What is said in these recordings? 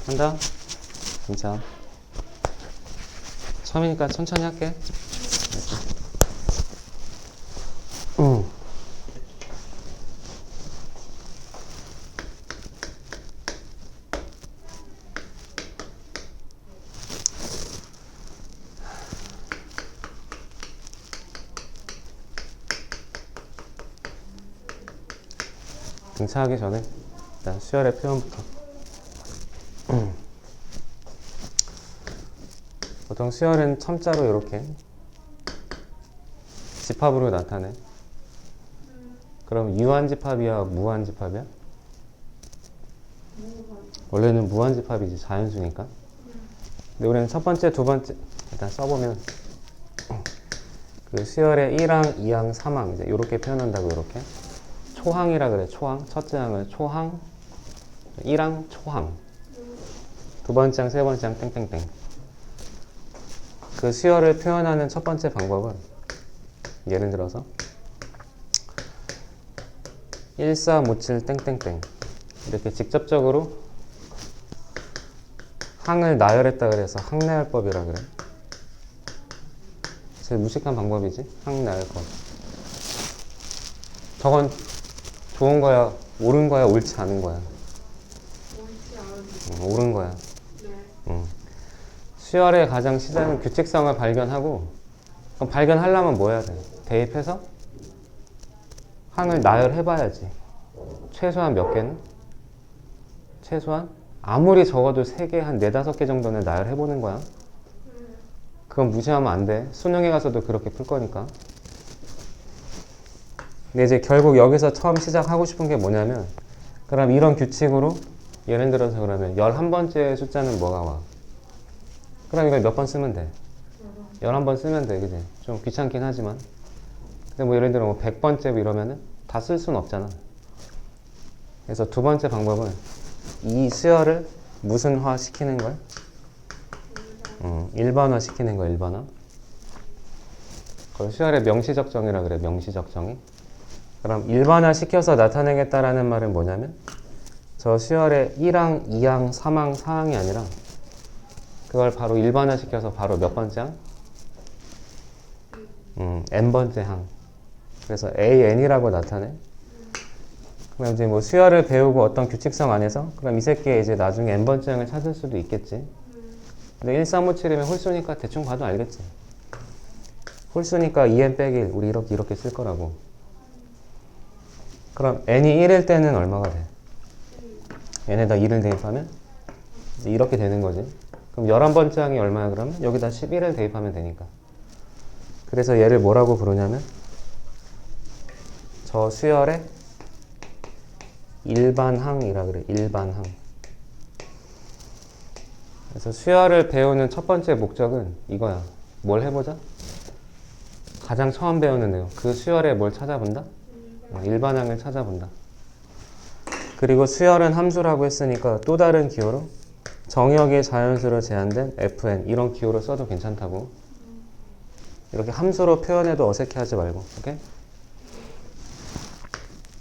한다? 진짜. 처음이니까 천천히 할게. 등차하기 전에 일단 수열의 표현부터. 보통 수열은 첨자로 이렇게 집합으로 나타내. 그럼 유한집합이야, 무한집합이야? 원래는 무한집합이지, 자연수니까. 근데 우리는 첫 번째, 두 번째 일단 써보면 그 수열의 1항, 2항, 3항 이제 이렇게 표현한다고. 이렇게 초항이라 그래. 초항. 첫째 항을 초항, 1항 초항, 두 번째 항, 세 번째 항 땡땡땡. 그 수열을 표현하는 첫 번째 방법은 예를 들어서 1457 땡땡땡 이렇게 직접적으로 항을 나열했다 그래서 항나열법이라 그래. 제일 무식한 방법이지, 항나열법. 저건 좋은 거야, 옳은 거야, 옳지 않은 거야? 옳지 않은. 옳은 거야. 네. 수열의 가장 시작은 규칙성을 발견하고, 그럼 발견하려면 뭐 해야 돼? 대입해서 항을 나열해봐야지. 최소한 몇 개는? 최소한 아무리 적어도 3개, 한 4, 5개 정도는 나열해보는 거야. 그건 무시하면 안 돼. 수능에 가서도 그렇게 풀 거니까. 근데 이제 결국 여기서 처음 시작하고 싶은 게 뭐냐면, 그럼 이런 규칙으로 예를 들어서 그러면 11번째 숫자는 뭐가 와? 그럼 이걸 몇 번 쓰면 돼? 11번 쓰면 돼, 그지? 좀 귀찮긴 하지만. 근데 뭐 예를 들어 뭐 100번째 이러면은 다 쓸 수는 없잖아. 그래서 두 번째 방법은 이 수열을 무슨화 시키는 걸? 일반화 시키는 거, 일반화. 그걸 수열의 명시적 정의라 그래, 명시적 정의. 그럼 일반화 시켜서 나타내겠다라는 말은 뭐냐면, 저 수열의 1항, 2항, 3항, 4항이 아니라 그걸 바로 일반화 시켜서 바로 몇 번째 항? n번째 항. 그래서 AN이라고 나타내. 그럼 이제 뭐 수열을 배우고 어떤 규칙성 안에서 그럼 이 새끼의 이제 나중에 n번째 항을 찾을 수도 있겠지. 근데 1357이면 홀수니까 대충 봐도 알겠지. 홀수니까 2n 빼기 1 우리 이렇게 쓸 거라고. 그럼 n이 1일 때는 얼마가 돼? n에다 2를 대입하면 이렇게 되는 거지. 그럼 11번째 항이 얼마야 그러면? 여기다 11을 대입하면 되니까. 그래서 얘를 뭐라고 부르냐면 저 수열의 일반항이라 그래. 일반항. 그래서 수열을 배우는 첫 번째 목적은 이거야. 뭘 해보자? 가장 처음 배우는 내용. 그 수열에 뭘 찾아본다? 일반항을 찾아본다. 그리고 수열은 함수라고 했으니까 또 다른 기호로 정역의 자연수로 제한된 fn 이런 기호로 써도 괜찮다고. 이렇게 함수로 표현해도 어색해하지 말고. 오케이?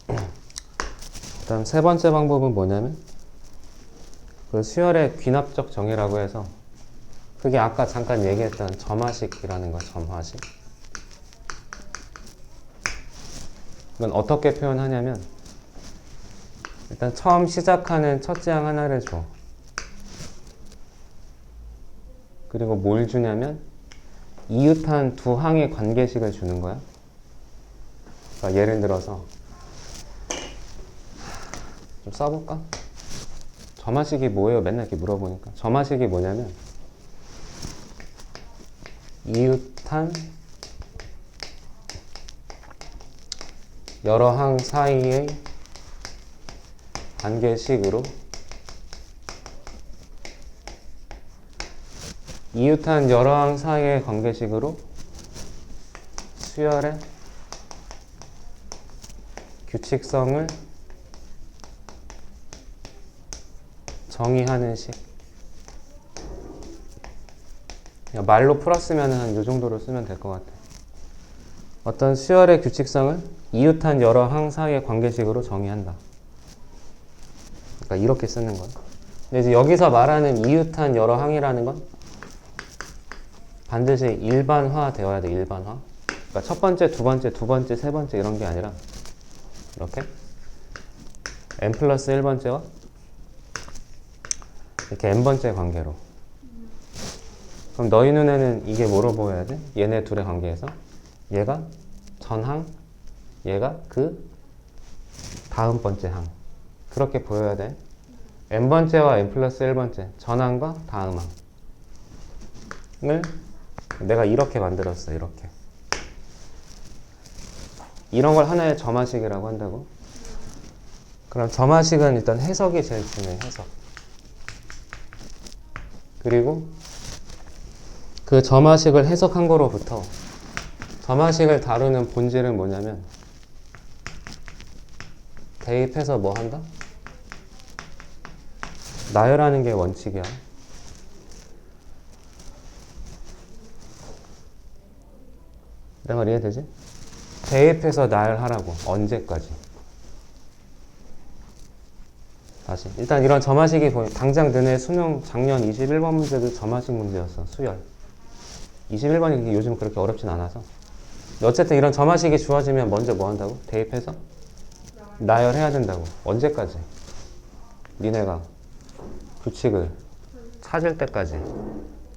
그 다음 세 번째 방법은 뭐냐면 그 수열의 귀납적 정의라고 해서 그게 아까 잠깐 얘기했던 점화식이라는 거야. 점화식. 이건 어떻게 표현하냐면 일단 처음 시작하는 첫째 항 하나를 줘. 그리고 뭘 주냐면 이웃한 두 항의 관계식을 주는 거야. 그러니까 예를 들어서 좀 써볼까? 점화식이 뭐예요? 맨날 이렇게 물어보니까. 점화식이 뭐냐면 이웃한 여러 항 사이의 관계식으로 이웃한 여러 항 사이의 관계식으로 수열의 규칙성을 정의하는 식. 그냥 말로 풀었으면 한 이 정도로 쓰면 될 것 같아. 어떤 수열의 규칙성을 이웃한 여러 항 사이의 관계식으로 정의한다. 그러니까 이렇게 쓰는 거야. 근데 이제 여기서 말하는 이웃한 여러 항이라는 건 반드시 일반화 되어야 돼, 일반화. 그러니까 첫 번째, 두 번째, 두 번째, 세 번째 이런 게 아니라 이렇게 n 플러스 1번째와 이렇게 n번째 관계로. 그럼 너희 눈에는 이게 뭐로 보여야 돼? 얘네 둘의 관계에서 얘가 전항, 얘가 그 다음 번째 항. 그렇게 보여야 돼. n번째와 n 플러스 1번째 전항과 다음 항을 내가 이렇게 만들었어. 이렇게. 이런 걸 하나의 점화식이라고 한다고? 그럼 점화식은 일단 해석이 제일 중요해. 해석. 그리고 그 점화식을 해석한 거로부터 점화식을 다루는 본질은 뭐냐면 대입해서 뭐 한다? 나열하는 게 원칙이야. 내 말 이해되지? 대입해서 나열하라고. 언제까지? 다시. 일단 이런 점화식이 당장 너네 수능 작년 21번 문제도 점화식 문제였어. 수열. 21번이 요즘 그렇게 어렵진 않아서. 어쨌든 이런 점화식이 주어지면 먼저 뭐 한다고? 대입해서 나열해야 된다고. 언제까지? 니네가 규칙을 찾을 때까지.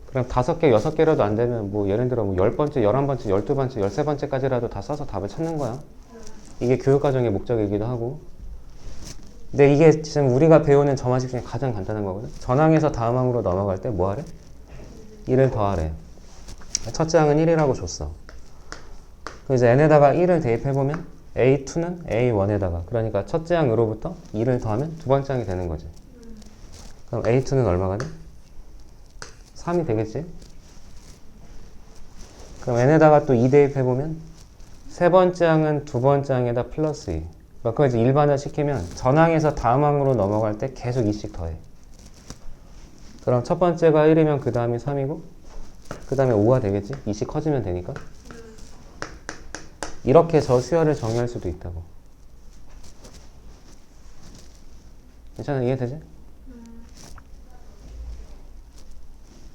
그럼 5개, 6개라도 안 되면 뭐 예를 들어 뭐 10번째, 11번째, 12번째, 13번째까지라도 다 써서 답을 찾는 거야. 이게 교육과정의 목적이기도 하고. 근데 이게 지금 우리가 배우는 점화식 중에 가장 간단한 거거든. 전항에서 다음 항으로 넘어갈 때 뭐 하래? 1을 더하래. 첫째 항은 1이라고 줬어. 그래서 이제 n에다가 1을 대입해보면 a2는 a1에다가, 그러니까 첫째 항으로부터 2를 더하면 두 번째 항이 되는 거지. 그럼 a2는 얼마가 돼? 3이 되겠지? 그럼 n에다가 또 2 대입해보면 세 번째 항은 두 번째 항에다 플러스 2. 그걸 이제 일반화 시키면 전항에서 다음 항으로 넘어갈 때 계속 2씩 더해. 그럼 첫 번째가 1이면 그 다음이 3이고 그 다음에 5가 되겠지? 2씩 커지면 되니까. 이렇게 저 수열을 정의할 수도 있다고. 괜찮아? 이해되지?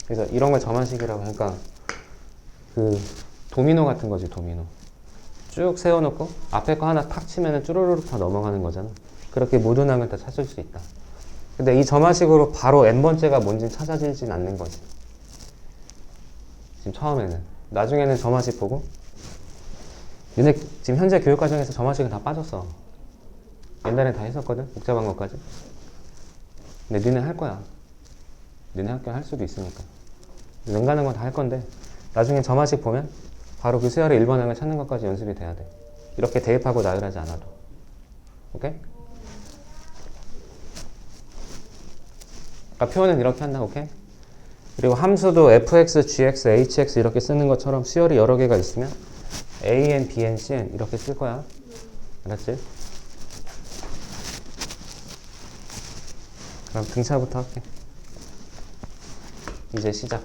그래서 이런 걸 점화식이라고 하니까 그 도미노 같은 거지. 도미노 쭉 세워놓고 앞에 거 하나 탁 치면은 쭈루루룩 다 넘어가는 거잖아. 그렇게 모든 항을 다 찾을 수 있다. 근데 이 점화식으로 바로 n번째가 뭔지 찾아지진 않는 거지. 지금 처음에는. 나중에는 점화식 보고 얘네 지금 현재 교육과정에서 점화식은 다 빠졌어. 옛날엔 다 했었거든. 복잡한 것까지. 근데 니네 할 거야. 니네 학교 할 수도 있으니까. 능가는 건 다 할 건데 나중에 점화식 보면 바로 그 수열의 1번 항을 찾는 것까지 연습이 돼야 돼. 이렇게 대입하고 나열하지 않아도. 오케이? 그러니까 표현은 이렇게 한다. 오케이? 그리고 함수도 fx, gx, hx 이렇게 쓰는 것처럼 수열이 여러 개가 있으면 a,n, b,n, c,n 이렇게 쓸 거야. 알았지? 그럼 등차부터 할게. 이제 시작.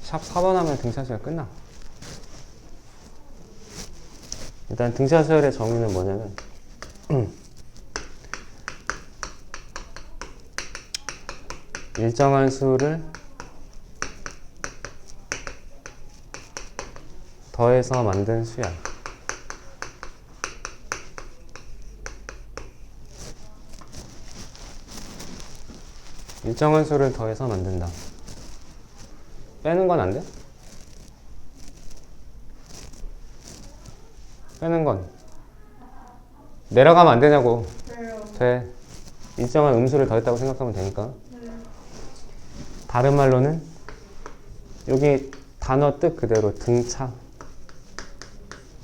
샵 4번 하면 등차 수열 끝나. 일단 등차 수열의 정의는 뭐냐면 일정한 수를 더해서 만든 수열. 일정한 수를 더해서 만든다. 빼는 건 안 돼? 빼는 건 내려가면 안 되냐고. 돼. 일정한 음수를 더했다고 생각하면 되니까. 다른 말로는 여기 단어 뜻 그대로 등차.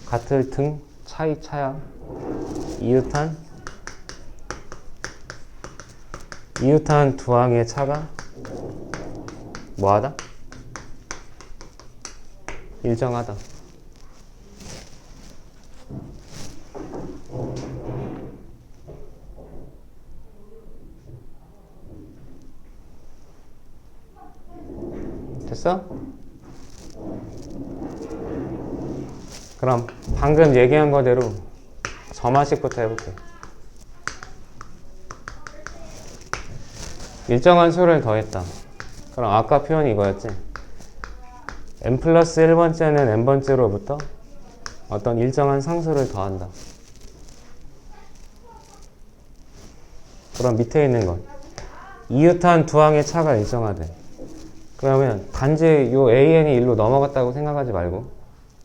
같을 등, 차이 차야. 이웃한 두 항의 차가 뭐하다? 일정하다. 됐어? 그럼 방금 얘기한 거대로 점화식부터 해볼게. 일정한 수를 더했다. 그럼 아까 표현이 이거였지. n 플러스 1번째는 n번째로부터 어떤 일정한 상수를 더한다. 그럼 밑에 있는 건 이웃한 두 항의 차가 일정하대. 그러면 단지 요 AN이 1로 넘어갔다고 생각하지 말고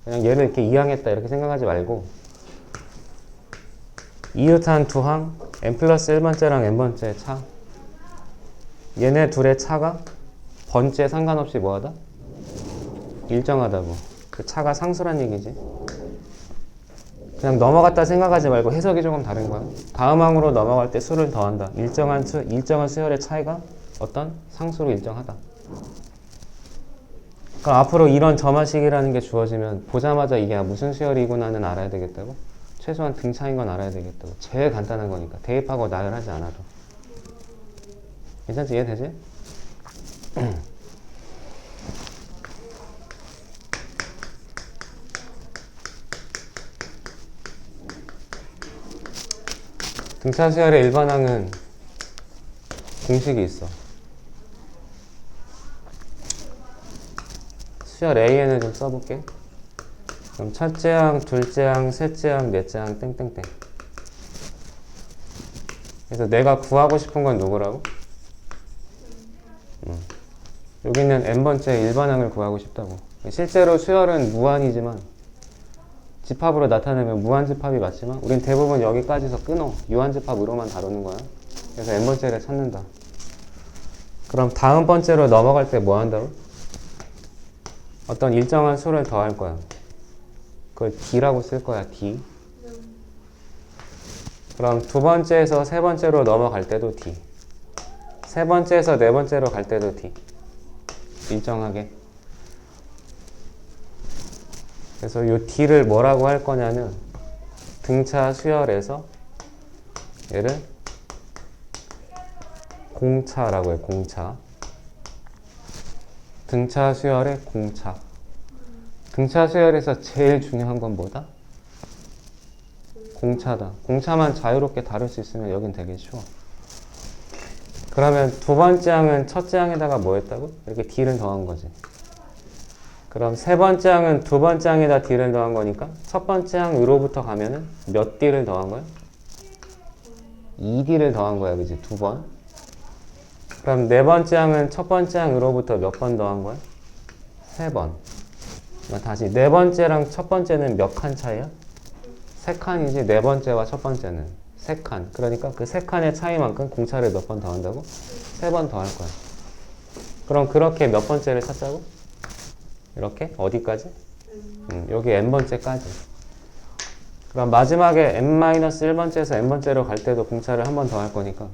그냥 얘를 이렇게 이항했다 이렇게 생각하지 말고 이웃한 두 항 n 플러스 1번째랑 n번째 차 얘네 둘의 차가 번째 상관없이 뭐하다? 일정하다고. 그 차가 상수란 얘기지. 그냥 넘어갔다 생각하지 말고 해석이 조금 다른 거야. 다음 항으로 넘어갈 때 수를 더한다. 일정한 수열의 차이가 어떤 상수로 일정하다. 그럼 앞으로 이런 점화식이라는 게 주어지면 보자마자 이게 무슨 수열이구나는 알아야 되겠다고? 최소한 등차인 건 알아야 되겠다고. 제일 간단한 거니까. 대입하고 나열하지 않아도. 괜찮지? 이해되지? 등차 수열의 일반항은 공식이 있어. 수열 AN을 좀 써볼게. 그럼 첫째 항, 둘째 항, 셋째 항, 넷째 항, 땡땡땡. 그래서 내가 구하고 싶은 건 누구라고? 여기는 n번째 일반항을 구하고 싶다고. 실제로 수열은 무한이지만 집합으로 나타내면 무한집합이 맞지만 우린 대부분 여기까지서 끊어. 유한집합으로만 다루는 거야. 그래서 n번째를 찾는다. 그럼 다음 번째로 넘어갈 때 뭐 한다고? 어떤 일정한 수를 더할 거야. 그걸 D라고 쓸 거야. D. 그럼 두 번째에서 세 번째로 넘어갈 때도 D. 세 번째에서 네 번째로 갈 때도 D. 일정하게. 그래서 이 D를 뭐라고 할 거냐면 등차 수열에서 얘를 공차라고 해. 공차. 등차 수열의 공차. 등차 수열에서 제일 중요한 건 뭐다? 공차다. 공차만 자유롭게 다룰 수 있으면 여긴 되게 쉬워. 그러면 두 번째 항은 첫째 항에다가 뭐 했다고? 이렇게 D를 더한 거지. 그럼 세 번째 항은 두 번째 항에다 D를 더한 거니까 첫 번째 항으로부터 가면은 몇 D를 더한 거야? 2D를 더한 거야. 그지? 두 번. 그럼 네 번째 항은 첫 번째 항으로부터 몇 번 더한 거야? 세 번. 그러니까 다시 네 번째랑 첫 번째는 몇 칸 차이야? 세 칸이지. 네 번째와 첫 번째는 세 칸. 그러니까 그 세 칸의 차이만큼 공차를 몇 번 더한다고? 세 번 더할 거야. 그럼 그렇게 몇 번째를 찾자고? 이렇게? 어디까지? 여기 n번째까지. 그럼 마지막에 n-1번째에서 n번째로 갈 때도 공차를 한 번 더 할 거니까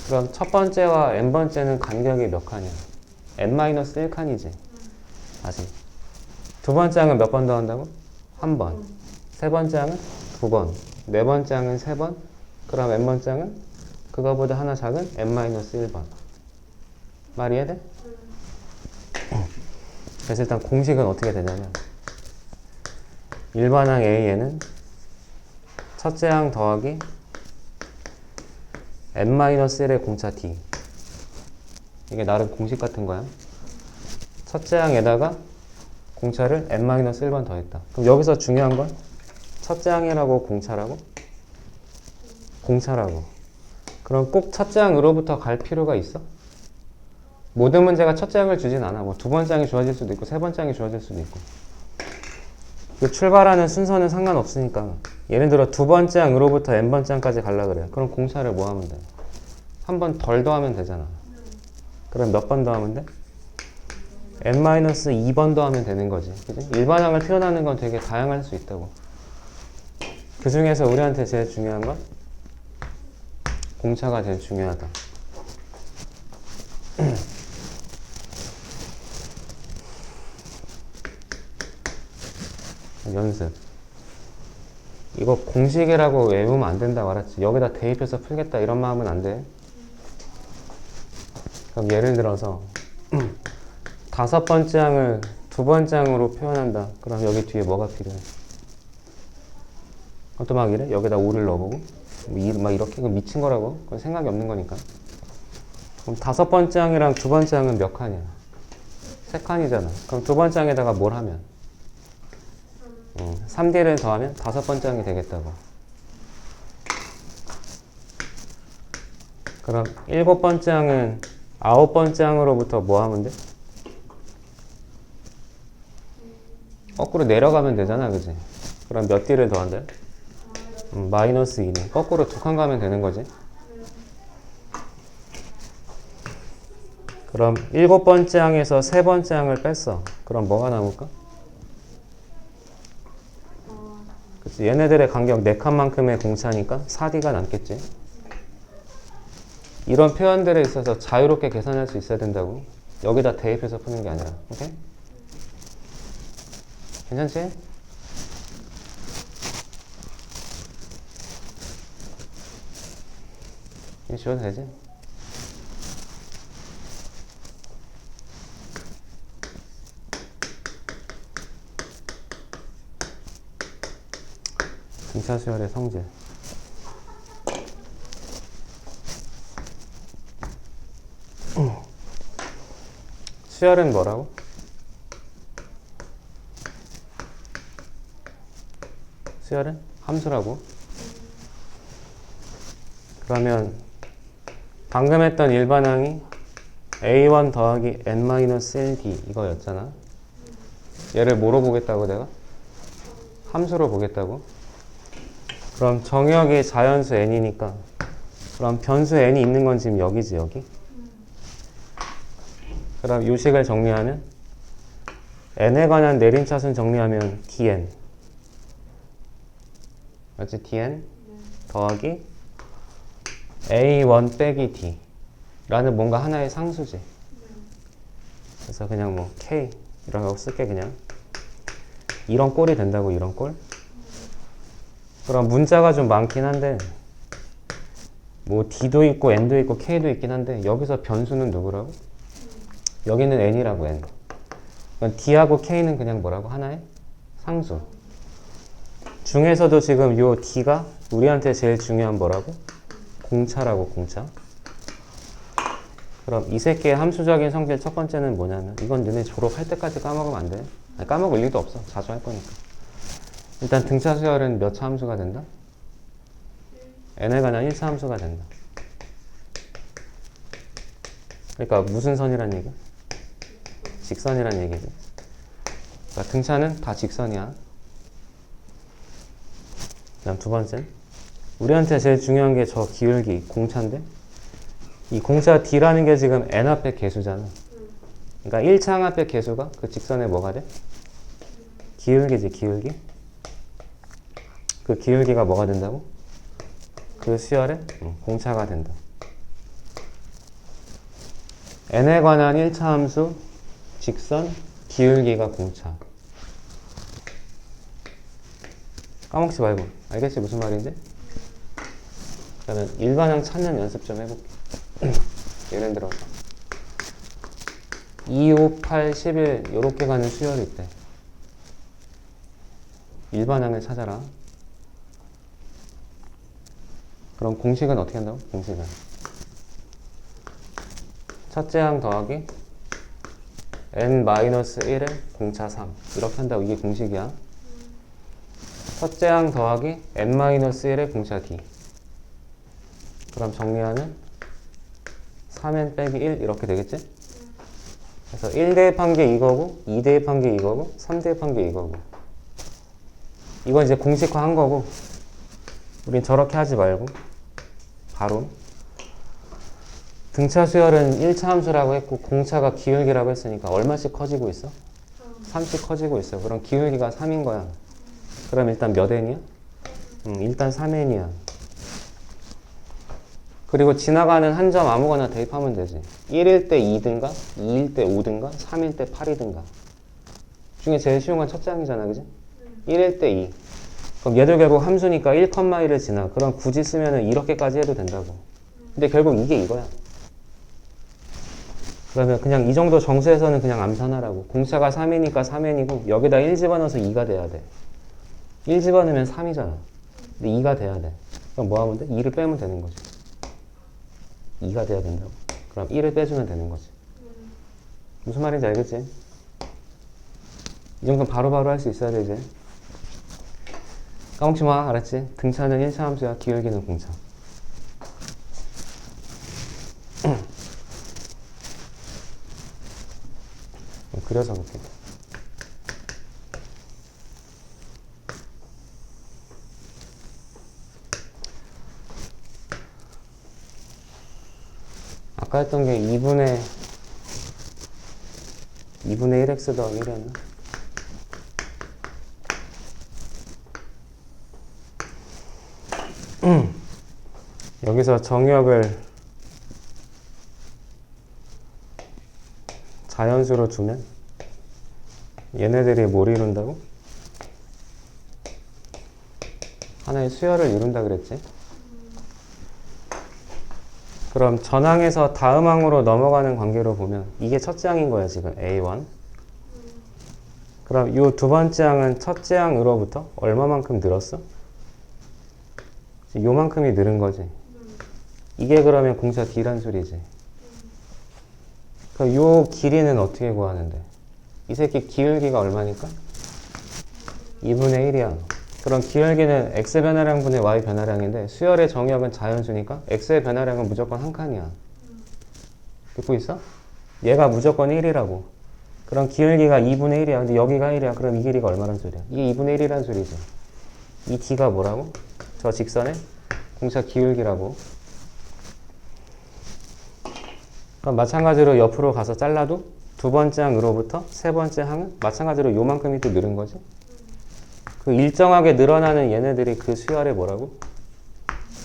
그럼 첫 번째와 n번째는 간격이 몇 칸이야? n-1칸이지. 다시 두 번째 항은 몇 번 더 한다고? 한 번. 세 번째 항은 두 번. 네 번째 항은 세 번. 그럼 n번째 항은 그거보다 하나 작은 n-1번. 말 이해돼? 그래서 일단 공식은 어떻게 되냐면 일반항 A에는 첫째 항 더하기 n-1의 공차 D. 이게 나름 공식 같은 거야. 첫째 항에다가 공차를 n-1번 더했다. 그럼 여기서 중요한 건 첫째 항이라고 공차라고? 공차라고. 그럼 꼭 첫째 항으로부터 갈 필요가 있어? 모든 문제가 첫째 항을 주진 않아. 뭐 두 번째 항이 주어질 수도 있고 세 번째 항이 주어질 수도 있고. 그 출발하는 순서는 상관없으니까 예를 들어 두 번째 항으로부터 n번째 항까지 가려고 그래. 그럼 공차를 뭐 하면 돼? 한 번 덜 더하면 되잖아. 그럼 몇 번 더하면 돼? n-2번 더하면 되는 거지. 그치? 일반항을 표현하는 건 되게 다양할 수 있다고. 그 중에서 우리한테 제일 중요한 건 공차가 제일 중요하다. 연습. 이거 공식이라고 외우면 안 된다고 알았지? 여기다 대입해서 풀겠다 이런 마음은 안 돼. 그럼 예를 들어서 다섯 번째 항을 두 번째 항으로 표현한다. 그럼 여기 뒤에 뭐가 필요해? 그것도 막 이래? 여기다 5를 넣어보고 막 이렇게 그건 미친 거라고. 그건 생각이 없는 거니까. 그럼 다섯 번째 항이랑 두 번째 항은 몇 칸이야? 세 칸이잖아. 그럼 두 번째 항에다가 뭘 하면? 3D를 더하면 다섯 번째 항이 되겠다고. 그럼 일곱 번째 항은 아홉 번째 항으로부터 뭐 하면 돼? 거꾸로 내려가면 되잖아, 그지? 그럼 몇 D를 더한대? 마이너스 2네. 거꾸로 두 칸 가면 되는 거지. 그럼 일곱 번째 항에서 세 번째 항을 뺐어. 그럼 뭐가 남을까? 그치? 얘네들의 간격 4칸만큼의 공차니까 4D가 남겠지. 이런 표현들에 있어서 자유롭게 계산할 수 있어야 된다고. 여기다 대입해서 푸는 게 아니라. 오케이? 괜찮지? 이거 지워도 되지? 등차 수열의 성질. 수열은 뭐라고? 수열은 함수라고. 그러면 방금 했던 일반항이 A1 더하기 N-1D 이거였잖아. 얘를 뭐로 보겠다고 내가? 함수로 보겠다고. 그럼 정역이 자연수 n이니까 그럼 변수 n이 있는 건 지금 여기지, 여기. 그럼 요식을 정리하면 n에 관한 내림차순 정리하면 dn 맞지? dn 더하기 a1 빼기 d 라는 뭔가 하나의 상수지. 그래서 그냥 뭐 k 이런 거 쓸게. 그냥 이런 꼴이 된다고. 이런 꼴. 그럼 문자가 좀 많긴 한데 뭐 d도 있고 n도 있고 k도 있긴 한데 여기서 변수는 누구라고? 여기는 n이라고. n. 그럼 d하고 k는 그냥 뭐라고? 하나의 상수. 중에서도 지금 요 d가 우리한테 제일 중요한 뭐라고? 공차라고. 공차. 그럼 이 새끼의 함수적인 성질 첫 번째는 뭐냐면 이건 너네 졸업할 때까지 까먹으면 안 돼. 아니, 까먹을 일도 없어. 자주 할 거니까. 일단 등차 수열은 몇 차 함수가 된다? n에 관한 1차 함수가 된다. 그러니까 무슨 선이란 얘기야? 직선이란 얘기지. 그러니까 등차는 다 직선이야. 그다음 두 번째, 우리한테 제일 중요한 게 저 기울기 공차인데 이 공차 d라는 게 지금 n 앞에 개수잖아. 그러니까 1차 앞에 개수가 그 직선에 뭐가 돼? 기울기지. 기울기. 그 기울기가 뭐가 된다고? 그 수열에 공차가 된다. n에 관한 1차 함수 직선 기울기가 공차. 까먹지 말고. 알겠지? 무슨 말인지? 그러면 일반항 찾는 연습 좀 해볼게. 예를 들어서 2, 5, 8, 11 요렇게 가는 수열이 있대. 일반항을 찾아라. 그럼 공식은 어떻게 한다고? 공식은 첫째 항 더하기 n-1의 공차 3 이렇게 한다고. 이게 공식이야. 첫째 항 더하기 n-1의 공차 d. 그럼 정리하면 3n 빼기 1 이렇게 되겠지? 그래서 1 대입한 게 이거고 2 대입한 게 이거고 3 대입한 게 이거고. 이건 이제 공식화 한 거고 우린 저렇게 하지 말고 바로 등차 수열은 1차 함수라고 했고 공차가 기울기라고 했으니까 얼마씩 커지고 있어? 3씩 커지고 있어. 그럼 기울기가 3인 거야. 그럼 일단 몇 n이야? 일단 3n이야. 그리고 지나가는 한 점 아무거나 대입하면 되지. 1일 때 2든가 2일 때 5든가 3일 때 8이든가 중에 제일 쉬운 건 첫째 항이잖아. 그지? 1일 때 2. 그럼 얘들 결국 함수니까 1,1을 지나. 그럼 굳이 쓰면은 이렇게까지 해도 된다고. 근데 결국 이게 이거야. 그러면 그냥 이 정도 정수에서는 그냥 암산하라고. 공차가 3이니까 3n이고 여기다 1 집어넣어서 2가 돼야 돼. 1 집어넣으면 3이잖아. 근데 2가 돼야 돼. 그럼 뭐 하면 돼? 2를 빼면 되는 거지. 2가 돼야 된다고. 그럼 1을 빼주면 되는 거지. 무슨 말인지 알겠지? 이 정도는 바로바로 할 수 있어야 되지. 까먹지 마. 알았지? 등차는 1차 함수야. 기울기는 공차. 그려서 볼게. 아까 했던 게 2분의 1x 더하기 1이었나? 여기서 정역을 자연수로 두면 얘네들이 뭘 이룬다고? 하나의 수열을 이룬다 그랬지? 그럼 전항에서 다음 항으로 넘어가는 관계로 보면 이게 첫째 항인 거야 지금 A1. 그럼 이 두 번째 항은 첫째 항으로부터 얼마만큼 늘었어? 요만큼이 늘은 거지. 이게 그러면 공차 D란 소리지. 그럼 요 길이는 어떻게 구하는데? 이 새끼 기울기가 얼마니까? 2분의 1이야. 그럼 기울기는 x 변화량 분의 y 변화량인데 수열의 정역은 자연수니까 x의 변화량은 무조건 한 칸이야. 듣고 있어? 얘가 무조건 1이라고. 그럼 기울기가 2분의 1이야. 근데 여기가 1이야. 그럼 이 길이가 얼마란 소리야? 이게 2분의 1이란 소리지. 이 d가 뭐라고? 저 직선의 공차 기울기라고. 그럼 마찬가지로 옆으로 가서 잘라도 두 번째 항으로부터 세 번째 항은 마찬가지로 요만큼이 또 늘은 거지. 그 일정하게 늘어나는 얘네들이 그 수열의 뭐라고?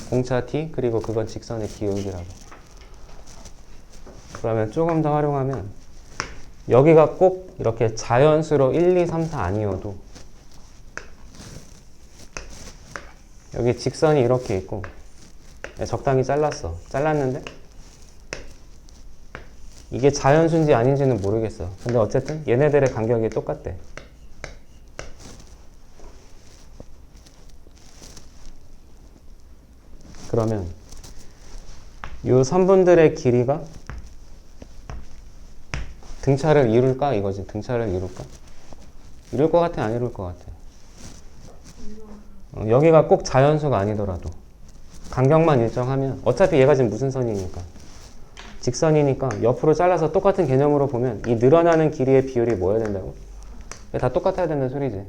공차 t 그리고 그건 직선의 기울기라고. 그러면 조금 더 활용하면 여기가 꼭 이렇게 자연수로 1, 2, 3, 4 아니어도 여기 직선이 이렇게 있고 적당히 잘랐어. 잘랐는데 이게 자연수인지 아닌지는 모르겠어. 근데 어쨌든 얘네들의 간격이 똑같대. 그러면 이 선분들의 길이가 등차를 이룰까? 이거지. 등차를 이룰까? 이룰 것 같아? 안 이룰 것 같아? 여기가 꼭 자연수가 아니더라도 간격만 일정하면 어차피 얘가 지금 무슨 선이니까 직선이니까 옆으로 잘라서 똑같은 개념으로 보면 이 늘어나는 길이의 비율이 뭐여야 된다고? 다 똑같아야 된다는 소리지.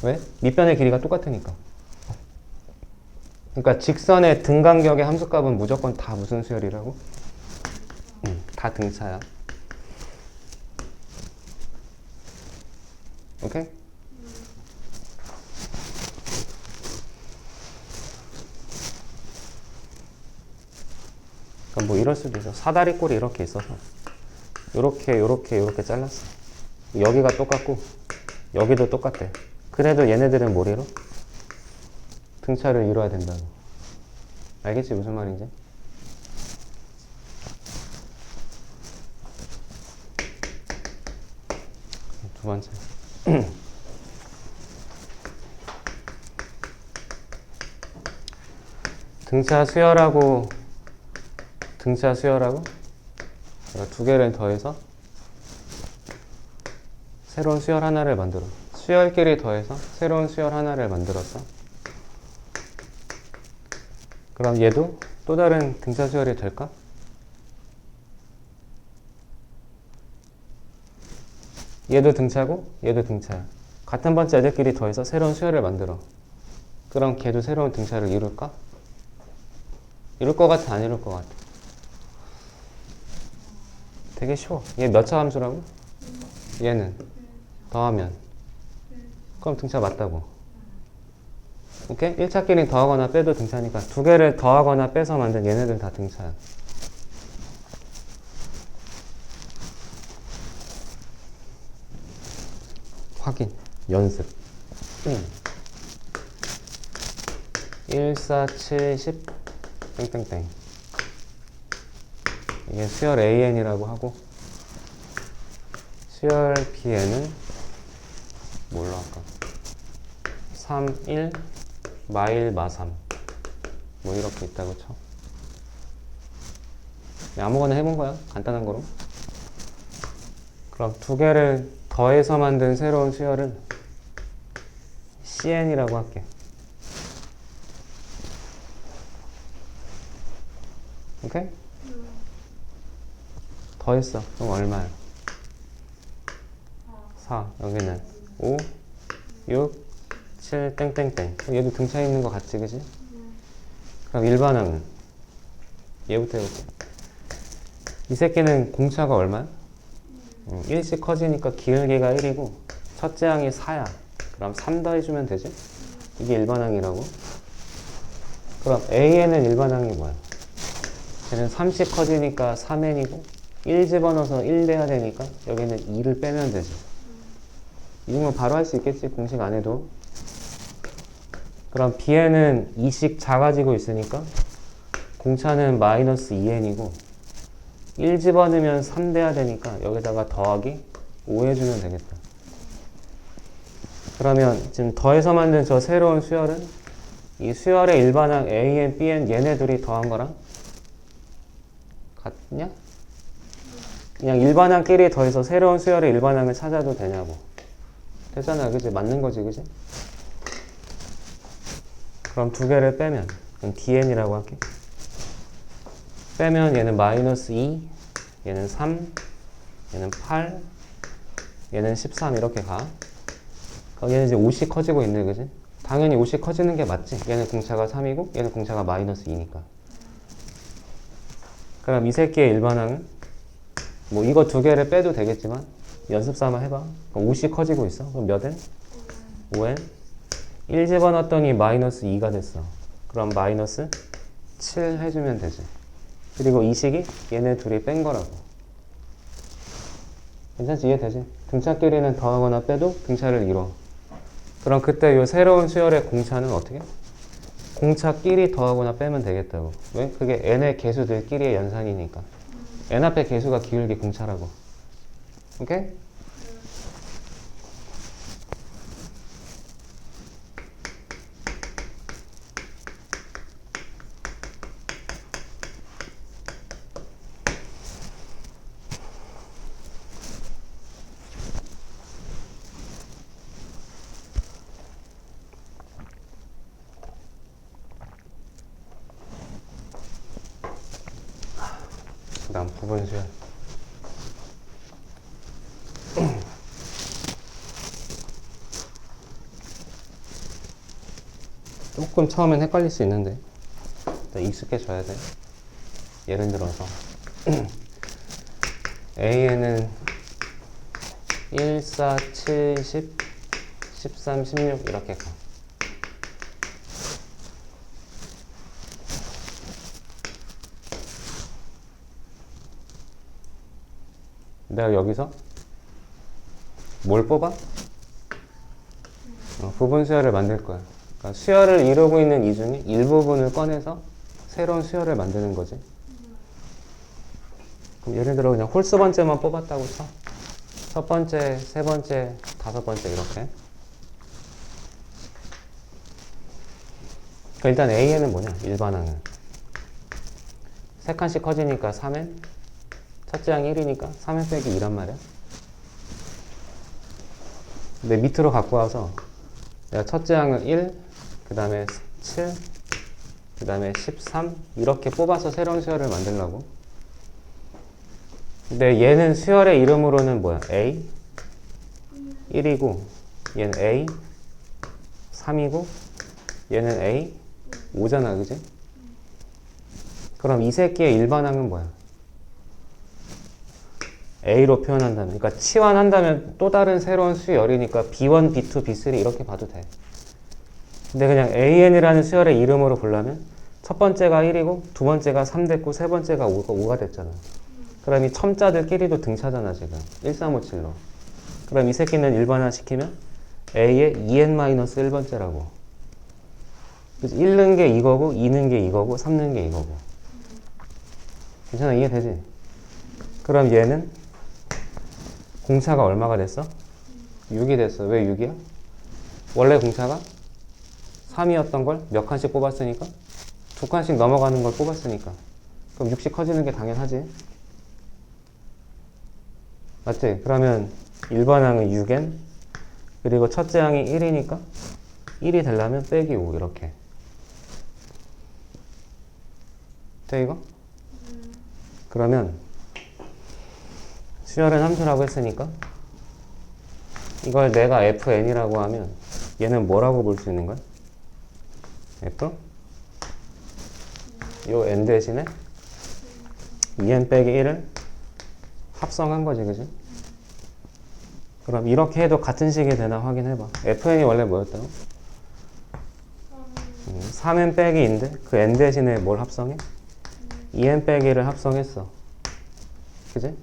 왜? 밑변의 길이가 똑같으니까. 그러니까 직선의 등간격의 함수값은 무조건 다 무슨 수열이라고? 다 등차야. 오케이? 그러니까 뭐 이럴 수도 있어. 사다리 꼴이 이렇게 있어서 요렇게 잘랐어. 여기가 똑같고 여기도 똑같대. 그래도 얘네들은 뭘 이뤄? 등차를 이뤄야 된다고. 알겠지? 무슨 말인지? 두 번째. 등차 수열하고 두 개를 더해서 새로운 수열 하나를 만들어. 수열끼리 더해서 새로운 수열 하나를 만들었어. 그럼 얘도 또 다른 등차 수열이 될까? 얘도 등차고 얘도 등차야. 같은 번째 애들끼리 더해서 새로운 수열을 만들어. 그럼 걔도 새로운 등차를 이룰까? 이룰 것 같아? 안 이룰 것 같아? 되게 쉬워. 얘 몇 차 함수라고? 얘는 더하면 그럼 등차 맞다고. 오케이? 1차끼리 더하거나 빼도 등차니까 두 개를 더하거나 빼서 만든 얘네들 다 등차야. 확인, 연습. 1, 4, 7, 10 땡땡땡. 이게 수열 AN이라고 하고 수열 BN은 뭘로 할까? 3, 1, 마일 마3 뭐 이렇게 있다고 쳐. 아무거나 해본 거야. 간단한 거로. 그럼 두 개를 더해서 만든 새로운 수열을 CN이라고 할게. 오케이? 더했어. 그럼 얼마야? 4. 여기는 5, 6, 7, 땡땡땡. 얘도 등차 있는 거 같지, 그지? 그럼 일반항은? 얘부터 해볼게. 이 새끼는 공차가 얼마야? 1씩 커지니까 기울기가 1이고 첫째 항이 4야. 그럼 3 더해주면 되지? 이게 일반항이라고. 그럼 A에는 일반항이 뭐야? 쟤는 3씩 커지니까 3n이고 1 집어넣어서 1 돼야 되니까 여기는 2를 빼면 되지. 이 정도 바로 할 수 있겠지, 공식 안 해도. 그럼 B에는 2씩 작아지고 있으니까 공차는 마이너스 2n이고 1 집어넣으면 3 돼야 되니까 여기다가 더하기 5 해주면 되겠다. 그러면 지금 더해서 만든 저 새로운 수열은 이 수열의 일반항 An, Bn 얘네 둘이 더한 거랑 같냐? 그냥 일반항끼리 더해서 새로운 수열의 일반항을 찾아도 되냐고. 되잖아, 그지? 맞는 거지, 그지? 그럼 두 개를 빼면 그럼 dn이라고 할게. 빼면 얘는 마이너스 2, 얘는 3, 얘는 8, 얘는 13 이렇게 가. 얘는 이제 5씩 커지고 있네, 그지? 당연히 5씩 커지는 게 맞지? 얘는 공차가 3이고 얘는 공차가 마이너스 2니까. 그럼 이 새끼의 일반항은 뭐 이거 두 개를 빼도 되겠지만 연습 삼아 해봐. 그럼 5씩 커지고 있어. 그럼 몇 n? 5n? 1 집어넣었더니 마이너스 2가 됐어. 그럼 마이너스 7 해주면 되지. 그리고 이 식이 얘네 둘이 뺀 거라고. 괜찮지? 이해되지? 등차끼리는 더하거나 빼도 등차를 이뤄. 그럼 그때 이 새로운 수열의 공차는 어떻게? 공차끼리 더하거나 빼면 되겠다고. 왜? 그게 n의 개수들끼리의 연산이니까. n 앞에 개수가 기울기 공차라고. 오케이? 그 다음 부분 수열. 조금 처음엔 헷갈릴 수 있는데 일단 익숙해져야 돼. 예를 들어서 A에는 1, 4, 7, 10, 13, 16 이렇게 가. 내가 여기서 뭘 뽑아? 부분 수열을 만들 거야. 그러니까 수열을 이루고 있는 이 중에 일부분을 꺼내서 새로운 수열을 만드는 거지. 그럼 예를 들어 그냥 홀수 번째만 뽑았다고 쳐. 첫 번째, 세 번째, 다섯 번째 이렇게. 그러니까 일단 A에는 뭐냐? 일반항은 세 칸씩 커지니까 3n, 첫째 항이 1이니까 3n 빼기 2란 말이야. 근데 밑으로 갖고 와서 내가 첫째 항은 1, 그 다음에 7, 그 다음에 13 이렇게 뽑아서 새로운 수열을 만들려고. 근데 얘는 수열의 이름으로는 뭐야? A 1이고 얘는 A 3이고 얘는 A 5잖아, 그지? 그럼 이 새끼의 일반항은 뭐야? A로 표현한다면, 그러니까 치환한다면 또 다른 새로운 수열이니까 B1, B2, B3 이렇게 봐도 돼. 근데 그냥 AN이라는 수열의 이름으로 보려면 첫 번째가 1이고 두 번째가 3 됐고 세 번째가 5가 됐잖아. 그럼 이 첨자들끼리도 등차잖아, 지금. 1357로. 그럼 이 새끼는 일반화 시키면 A의 2n-1번째라고. 그래서 1는 게 이거고 2는 게 이거고 3는 게 이거고. 괜찮아? 이해되지? 그럼 얘는 공차가 얼마가 됐어? 6이 됐어. 왜 6이야? 원래 공차가 3이었던 걸 몇 칸씩 뽑았으니까? 2칸씩 넘어가는 걸 뽑았으니까. 그럼 6씩 커지는 게 당연하지. 맞지? 그러면 1번 항은 6n, 그리고 첫째 항이 1이니까 1이 되려면 빼기 5 이렇게. 돼 이거? 그러면 수열은 함수라고 했으니까 이걸 내가 fn이라고 하면 얘는 뭐라고 볼 수 있는 거야? f? 요 n 대신에 2n 빼기 1을 합성한 거지, 그지? 그럼 이렇게 해도 같은 식이 되나 확인해봐. fn이 원래 뭐였다고? 3n 빼기인데 그 n 대신에 뭘 합성해? 2n 빼기를 합성했어. 그지?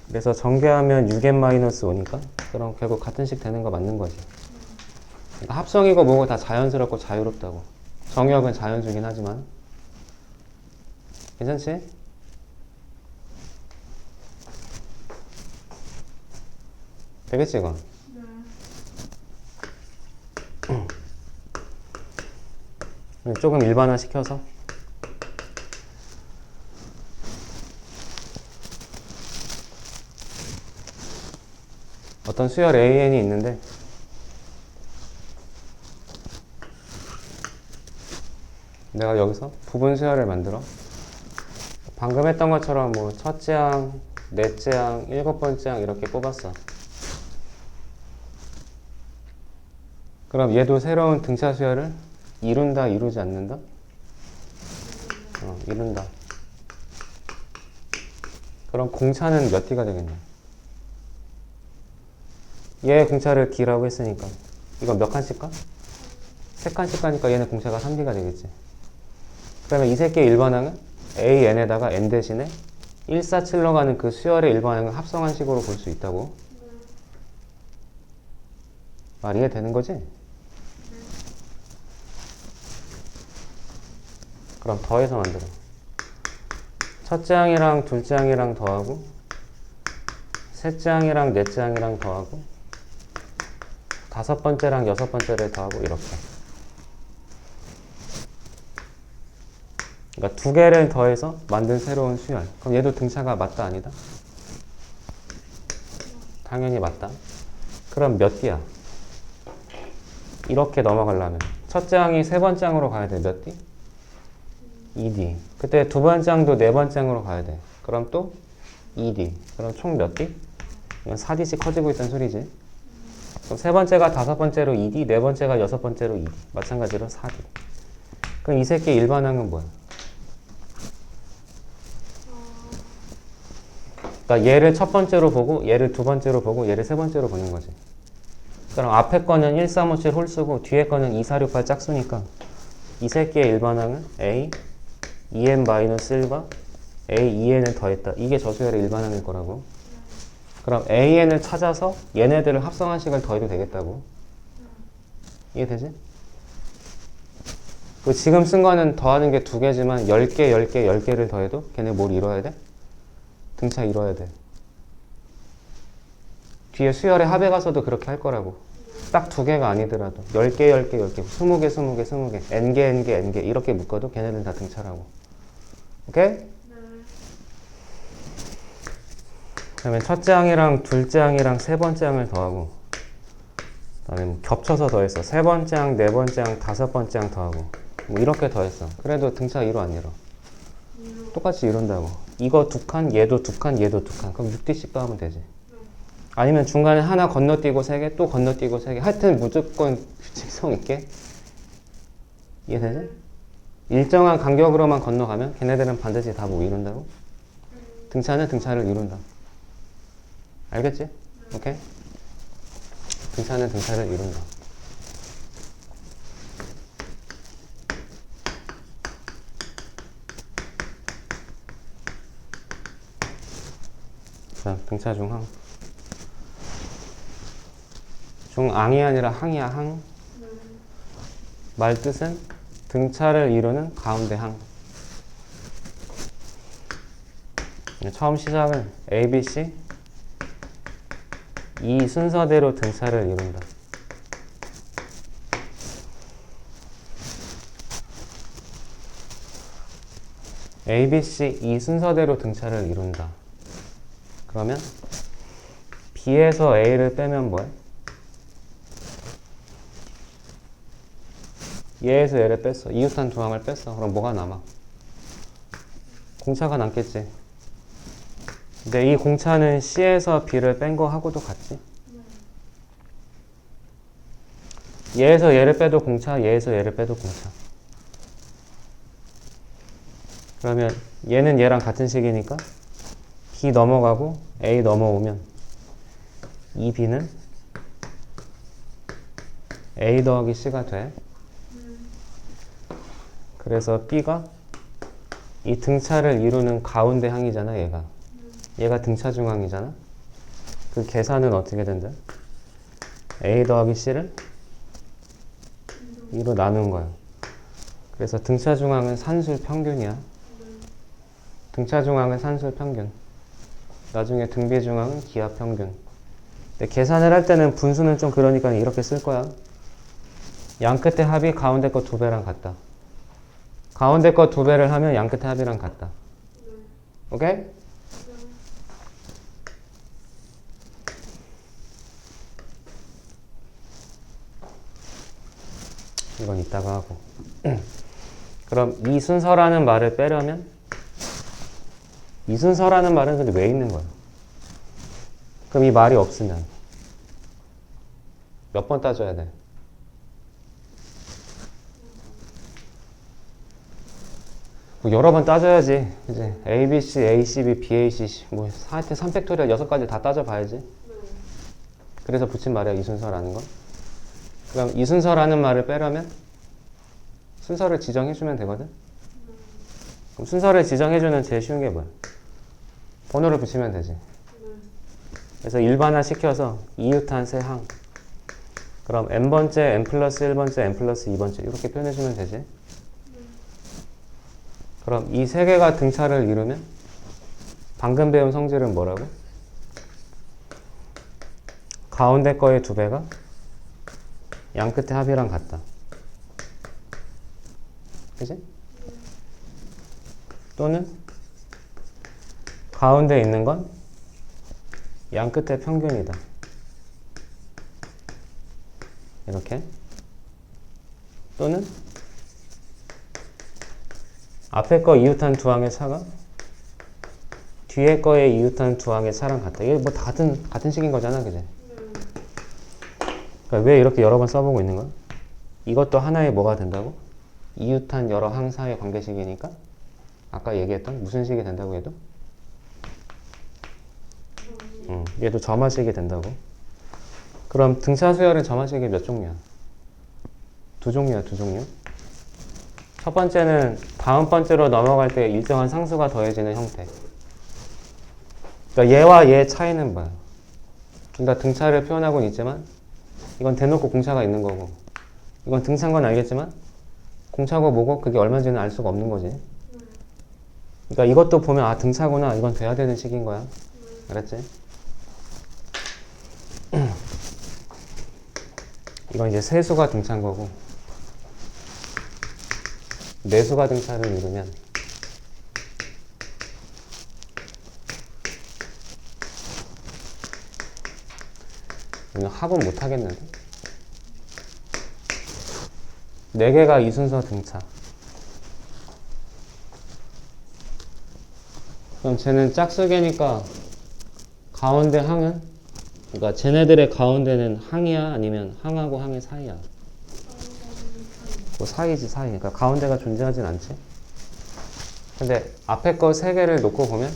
그래서 전개하면 6n-5니까 그럼 결국 같은 식 되는 거 맞는 거지. 그러니까 합성이고 뭐고 다 자연스럽고 자유롭다고. 정역은 자연수긴 하지만. 괜찮지? 되겠지 이건? 조금 일반화 시켜서 어떤 수열 AN이 있는데 내가 여기서 부분 수열을 만들어. 방금 했던 것처럼 뭐 첫째 항, 넷째 항, 일곱 번째 항 이렇게 뽑았어. 그럼 얘도 새로운 등차 수열을 이룬다, 이루지 않는다? 이룬다. 그럼 공차는 몇 D가 되겠냐? 얘 공차를 D라고 했으니까 이건 몇 칸씩 가? 3칸씩 가니까 얘는 공차가 3D가 되겠지. 그러면 이 새끼의 일반항은 AN에다가 N 대신에 147로 가는 그 수열의 일반항을 합성한 식으로 볼 수 있다고. 말 이해되는 거지? 그럼 더해서 만들어. 첫째 항이랑 둘째 항이랑 더하고 셋째 항이랑 넷째 항이랑 더하고 다섯 번째랑 여섯 번째를 더하고 이렇게. 그러니까 두 개를 더해서 만든 새로운 수열. 그럼 얘도 등차가 맞다 아니다? 당연히 맞다. 그럼 몇 D야? 이렇게 넘어가려면 첫째 항이 세 번째 항으로 가야 돼. 몇 D? 2D. 그때 두 번째 항도 네 번째 항으로 가야 돼. 그럼 또 2D. 그럼 총 몇 D? 이건 4D씩 커지고 있다는 소리지. 그럼 세 번째가 다섯 번째로 2D, 네 번째가 여섯 번째로 2D. 마찬가지로 4D. 그럼 이 새끼 일반항은 뭐야? 그러니까 얘를 첫 번째로 보고 얘를 두 번째로 보고 얘를 세 번째로 보는 거지. 그럼 앞에 거는 1357 홀수고 뒤에 거는 2468 짝수니까 이 새끼의 일반항은 A 2n-1과 A 2n을 더했다. 이게 저수열의 일반항일 거라고. 그럼 AN을 찾아서 얘네들을 합성한 식을 더해도 되겠다고. 이해되지? 지금 쓴 거는 더하는 게 두 개지만 10개, 10개, 10개를 더해도 걔네 뭘 이뤄야 돼? 등차 이뤄야 돼. 뒤에 수열의 합에 가서도 그렇게 할 거라고. 딱 두 개가 아니더라도 10개, 10개, 10개, 20개, 20개, 20개, n개, n개, n개 이렇게 묶어도 걔네는 다 등차라고. 오케이? 그러면 첫째 항이랑 둘째 항이랑 세 번째 항을 더하고 그다음에 뭐 겹쳐서 더했어. 세 번째 항, 네 번째 항, 다섯 번째 항 더하고 뭐 이렇게 더했어. 그래도 등차 이루 안 이뤄? 똑같이 이룬다고. 이거 두 칸, 얘도 두 칸, 얘도 두 칸. 그럼 6D씩 더하면 되지. 아니면 중간에 하나 건너뛰고 세 개, 또 건너뛰고 세 개. 하여튼 무조건 규칙성 있게. 이해되지? 일정한 간격으로만 건너가면 걔네들은 반드시 다 뭐 이룬다고? 등차는 등차를 이룬다. 알겠지? 오케이? 등차는 등차를 이룬다. 자, 등차 중항. 중앙이 아니라 항이야, 항. 말 뜻은 등차를 이루는 가운데 항. 처음 시작은 A, B, C 이 순서대로 등차를 이룬다. A, B, C 이 순서대로 등차를 이룬다. 그러면 B에서 A를 빼면 뭐야? 얘에서 얘를 뺐어. 이웃한 두 항을 뺐어. 그럼 뭐가 남아? 공차가 남겠지. 근데 이 공차는 C에서 B를 뺀 거하고도 같지? 얘에서 얘를 빼도 공차, 얘에서 얘를 빼도 공차. 그러면 얘는 얘랑 같은 식이니까 B 넘어가고 A 넘어오면 이 B는 A 더하기 C가 돼. 그래서 B가 이 등차를 이루는 가운데 항이잖아, 얘가. 얘가 등차 중항이잖아. 그 계산은 어떻게 된다? A 더하기 C를 2로 나눈 거야. 그래서 등차 중항은 산술 평균이야. 등차 중항은 산술 평균. 나중에 등비 중항은 기하 평균. 근데 계산을 할 때는 분수는 좀 그러니까 이렇게 쓸 거야. 양 끝의 합이 가운데 거 2배랑 같다. 가운데 거 2배를 하면 양 끝의 합이랑 같다. 오케이? 이건 이따가 하고. 그럼 이 순서라는 말을 빼려면 이 순서라는 말은 근데 왜 있는 거야? 그럼 이 말이 없으면 몇 번 따져야 돼? 뭐 여러 번 따져야지. 이제 A, B, C, A, C, B, B, A, C 뭐 하여튼 3팩토리얼 6가지 다 따져봐야지. 그래서 붙인 말이야, 이 순서라는 건. 그럼 이 순서라는 말을 빼려면 순서를 지정해주면 되거든? 그럼 순서를 지정해주는 제일 쉬운 게 뭐야? 번호를 붙이면 되지. 그래서 일반화 시켜서 이웃한 세 항. 그럼 n번째, n 플러스 1번째, n 플러스 2번째 이렇게 표현해주면 되지. 그럼 이 세 개가 등차를 이루면 방금 배운 성질은 뭐라고? 가운데 거의 2배가 양 끝의 합이랑 같다. 그치? 또는 가운데 있는 건 양 끝의 평균이다. 이렇게. 또는 앞에 거 이웃한 두 항의 차가 뒤에 거에 이웃한 두 항의 차랑 같다. 이게 뭐 같은 식인 거잖아, 그지? 그러니까 왜 이렇게 여러 번 써보고 있는 거야? 이것도 하나의 뭐가 된다고? 이웃한 여러 항 사이의 관계식이니까 아까 얘기했던 무슨 식이 된다고 해도? 얘도 점화식이 된다고. 그럼 등차 수열은 점화식이 몇 종류야? 2종류야, 2종류. 첫 번째는 다음 번째로 넘어갈 때 일정한 상수가 더해지는 형태. 그러니까 얘와 얘의 차이는 뭐야? 둘 다 등차를 표현하고는 있지만 이건 대놓고 공차가 있는 거고 이건 등차인 건 알겠지만 공차고 뭐고 그게 얼마인지는 알 수가 없는 거지. 그러니까 이것도 보면 아 등차구나, 이건 돼야 되는 식인 거야. 알았지? 이건 이제 세수가 등차인 거고 내수가 등차를 이루면 이건 합은 못 하겠는데? 4개가 이순서 등차. 그럼 쟤는 짝수개니까 가운데 항은 그러니까 쟤네들의 가운데는 항이야? 아니면 항하고 항의 사이야? 뭐 사이지, 사이. 그러니까 가운데가 존재하진 않지. 근데 앞에 거 3개를 놓고 보면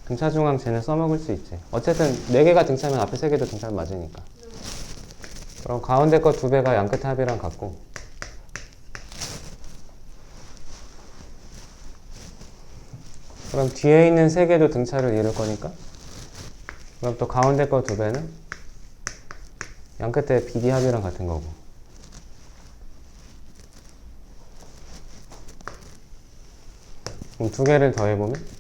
등차 중항 쟤는 써먹을 수 있지. 어쨌든 4개가 등차면 앞에 3개도 등차는 맞으니까. 그럼 가운데 거 2배가 양끝 합이랑 같고 그럼 뒤에 있는 3개도 등차를 이룰 거니까 그럼 또 가운데 거 2배는 양끝의 비디 합이랑 같은 거고. 그럼 2개를 더해보면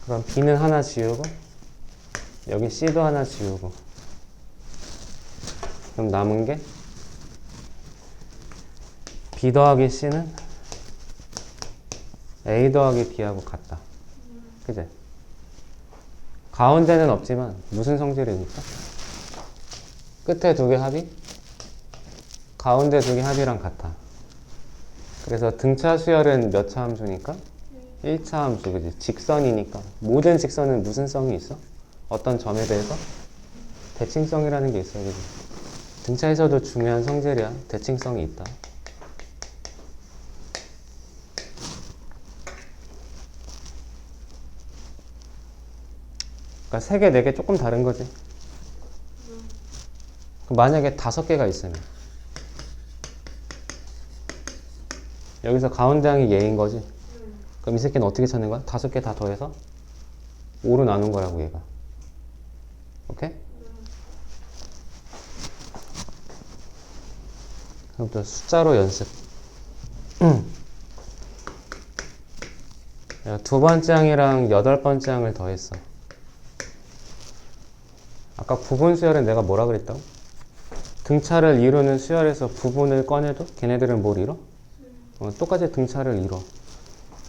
그럼 B는 하나 지우고 여기 C도 하나 지우고 그럼 남은 게 B 더하기 C는 A 더하기 B하고 같다. 그치? 가운데는 없지만 무슨 성질이니까? 끝에 두 개 합이 가운데 두 개 합이랑 같아. 그래서 등차 수열은 몇 차 함수니까? 1차 함수, 그지? 직선이니까. 모든 직선은 무슨 성이 있어? 어떤 점에 대해서? 대칭성이라는 게 있어, 그지? 등차에서도 중요한 성질이야. 대칭성이 있다. 그러니까 3개, 4개 조금 다른 거지. 만약에 5개가 있으면 여기서 가운데 항이 얘인 거지. 그럼 이 새끼는 어떻게 찾는 거야? 5개 다 더해서 5로 나눈 거라고, 얘가. 오케이? 그럼 또 숫자로 연습. 두 번째 항이랑 8번째 항을 더했어. 아까 부분 수열은 내가 뭐라 그랬다고? 등차를 이루는 수열에서 부분을 꺼내도 걔네들은 뭘 이뤄? 똑같이 등차를 이뤄.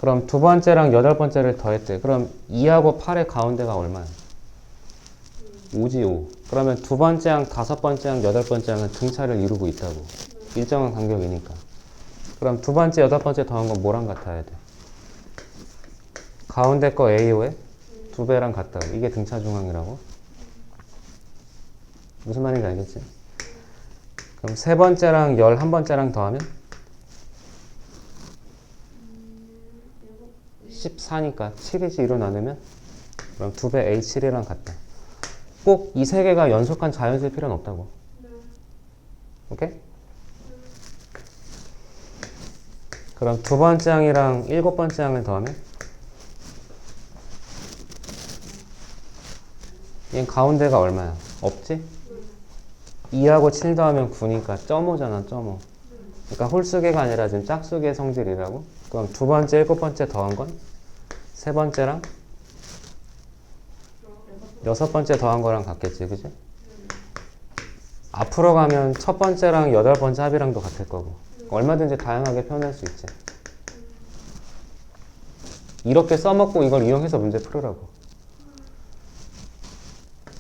그럼 두 번째랑 8번째를 더했대. 그럼 2하고 8의 가운데가 얼마야? 5지, 5. 그러면 두 번째 항, 5번째 항, 8번째 항은 등차를 이루고 있다고. 일정한 간격이니까. 그럼 두 번째, 8번째 더한 건 뭐랑 같아야 돼? 가운데 거 A5에 2배랑 같다고. 이게 등차 중앙이라고. 무슨 말인지 알겠지? 그럼 세 번째랑 11번째랑 더하면 14니까 7이지 2로 나누면 그럼 2배 A7이랑 같다. 꼭 이 세 개가 연속한 자연수일 필요는 없다고. 오케이? 그럼 두 번째 항이랑 7번째 항을 더하면 얘는 가운데가 얼마야? 없지? 2하고 7 더하면 9니까 .5잖아, .5. 그러니까 홀수계가 아니라 지금 짝수계 성질이라고? 그럼 두 번째, 7번째 더한 건 세 번째랑 6번째 더한 거랑 같겠지, 그지? 앞으로 가면 첫 번째랑 8번째 합이랑도 같을 거고. 얼마든지 다양하게 표현할 수 있지. 이렇게 써먹고 이걸 이용해서 문제 풀으라고.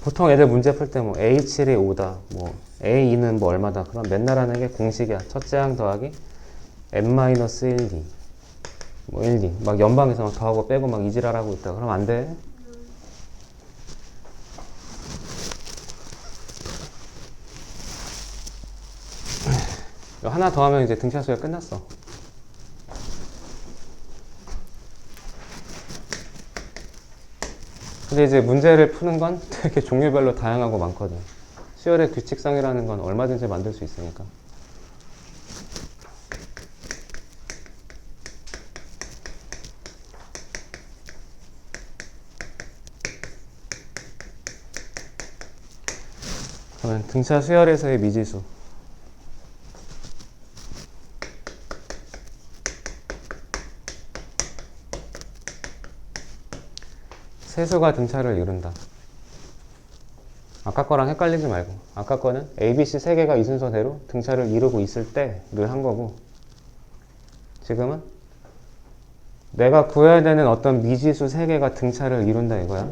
보통 애들 문제 풀 때 뭐 A7이 5다, 뭐 A2는 뭐 얼마다. 그럼 맨날 하는 게 공식이야. 첫째 항 더하기 N-1D. 뭐 1D. 막 연방에서 막 더하고 빼고 막 이지랄하고 있다. 그럼 안 돼. 하나 더 하면 이제 등차 수열 끝났어. 근데 이제 문제를 푸는 건 되게 종류별로 다양하고 많거든. 수열의 규칙성이라는 건 얼마든지 만들 수 있으니까. 그러면 등차 수열에서의 미지수. 세수가 등차를 이룬다. 아까 거랑 헷갈리지 말고. 아까 거는 A, B, C 세 개가 이 순서대로 등차를 이루고 있을 때를 한 거고, 지금은 내가 구해야 되는 어떤 미지수 세 개가 등차를 이룬다 이거야.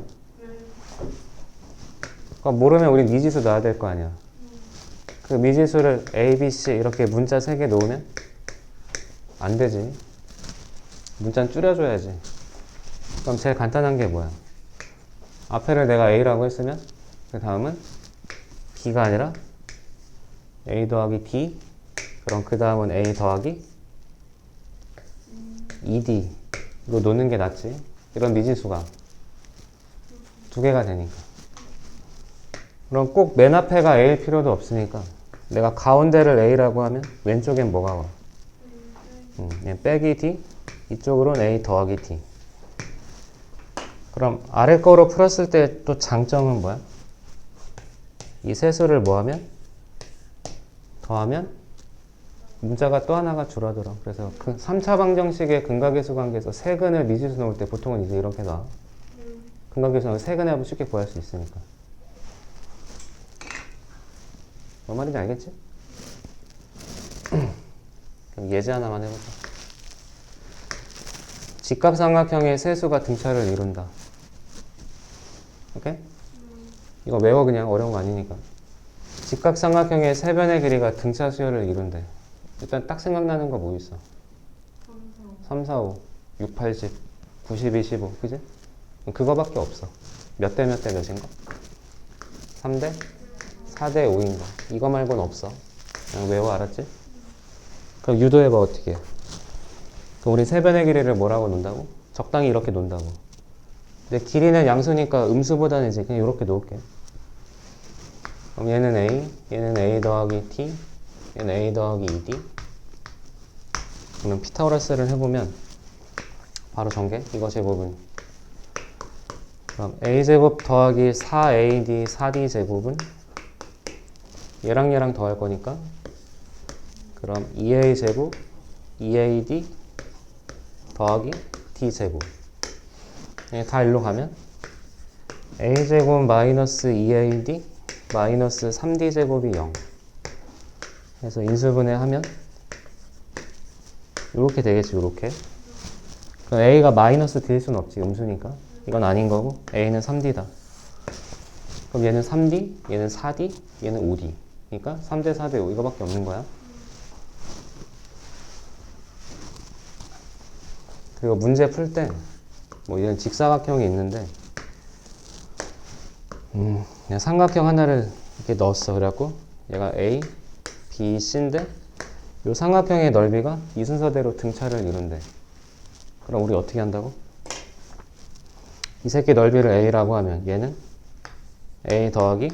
그러니까 모르면 우리 미지수 넣어야 될 거 아니야. 그 미지수를 A, B, C 이렇게 문자 세 개 놓으면 안 되지. 문자는 줄여줘야지. 그럼 제일 간단한 게 뭐야? 앞에를 내가 A라고 했으면 그 다음은 B가 아니라 A 더하기 D. 그럼 그 다음은 A 더하기 ED로 놓는 게 낫지. 이런 미지수가 두 개가 되니까. 그럼 꼭 맨 앞에가 A일 필요도 없으니까 내가 가운데를 A라고 하면 왼쪽엔 뭐가 와? 빼기 D. 이쪽으로는 A 더하기 D. 그럼 아래 거로 풀었을 때 또 장점은 뭐야? 이 세수를 뭐 하면? 더하면 문자가 또 하나가 줄어들어. 그래서 그 3차 방정식의 근각계수 관계에서 세근을 미지수 놓을 때 보통은 이제 이렇게 나와. 근각계수는 세근에 하면 쉽게 구할 수 있으니까. 뭔 말인지 알겠지? 그럼 예제 하나만 해보자. 직각삼각형의 세수가 등차를 이룬다. 오케이? 이거 외워 그냥 어려운 거 아니니까. 직각삼각형의 세 변의 길이가 등차 수열을 이룬대. 일단 딱 생각나는 거 뭐 있어? 3, 4, 5, 6, 8, 10, 90, 25, 그지? 그거밖에 없어. 몇 대 몇 대 몇인 거? 3대 4대 5인 거. 이거 말고는 없어. 그냥 외워, 알았지? 그럼 유도해봐. 어떻게 해? 그럼 우리 세 변의 길이를 뭐라고 논다고? 적당히 이렇게 논다고. 근데 길이는 양수니까 음수보다는 이제 그냥 이렇게 놓을게. 그럼 얘는 A, 얘는 A 더하기 T, 얘는 A 더하기 2D. 그러면 피타고라스를 해보면 바로 전개. 이거 제곱은 그럼 A제곱 더하기 4AD 4D 제곱은 얘랑 더할 거니까 그럼 2A제곱 2AD 더하기 D제곱. 다 일로 가면 A제곱 마이너스 2AD 마이너스 3D제곱이 0. 그래서 인수분해하면 이렇게 되겠지. 이렇게. 그럼 A가 마이너스 D일 수는 없지. 음수니까. 이건 아닌 거고 A는 3D다. 그럼 얘는 3D, 얘는 4D, 얘는 5D. 그러니까 3대 4대 5 이거밖에 없는 거야. 그리고 문제 풀 때 뭐 이런 직사각형이 있는데 그냥 삼각형 하나를 이렇게 넣었어. 그래갖고 얘가 A, B, C인데 이 삼각형의 넓이가 이 순서대로 등차를 이룬대. 그럼 우리 어떻게 한다고? 이 새끼 넓이를 A라고 하면 얘는 A 더하기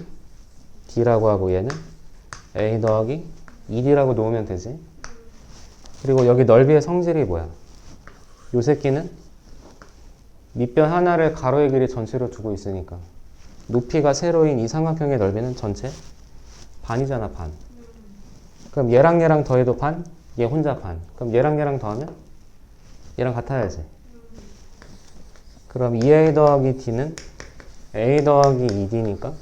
D라고 하고 얘는 A 더하기 2D라고 놓으면 되지. 그리고 여기 넓이의 성질이 뭐야? 요 새끼는 밑변 하나를 가로의 길이 전체로 두고 있으니까 높이가 세로인 이 삼각형의 넓이는 전체 반이잖아. 반. 그럼 얘랑 더해도 반, 얘 혼자 반. 그럼 얘랑 더하면 얘랑 같아야지. 그럼 2A 더하기 D는 A 더하기 2D니까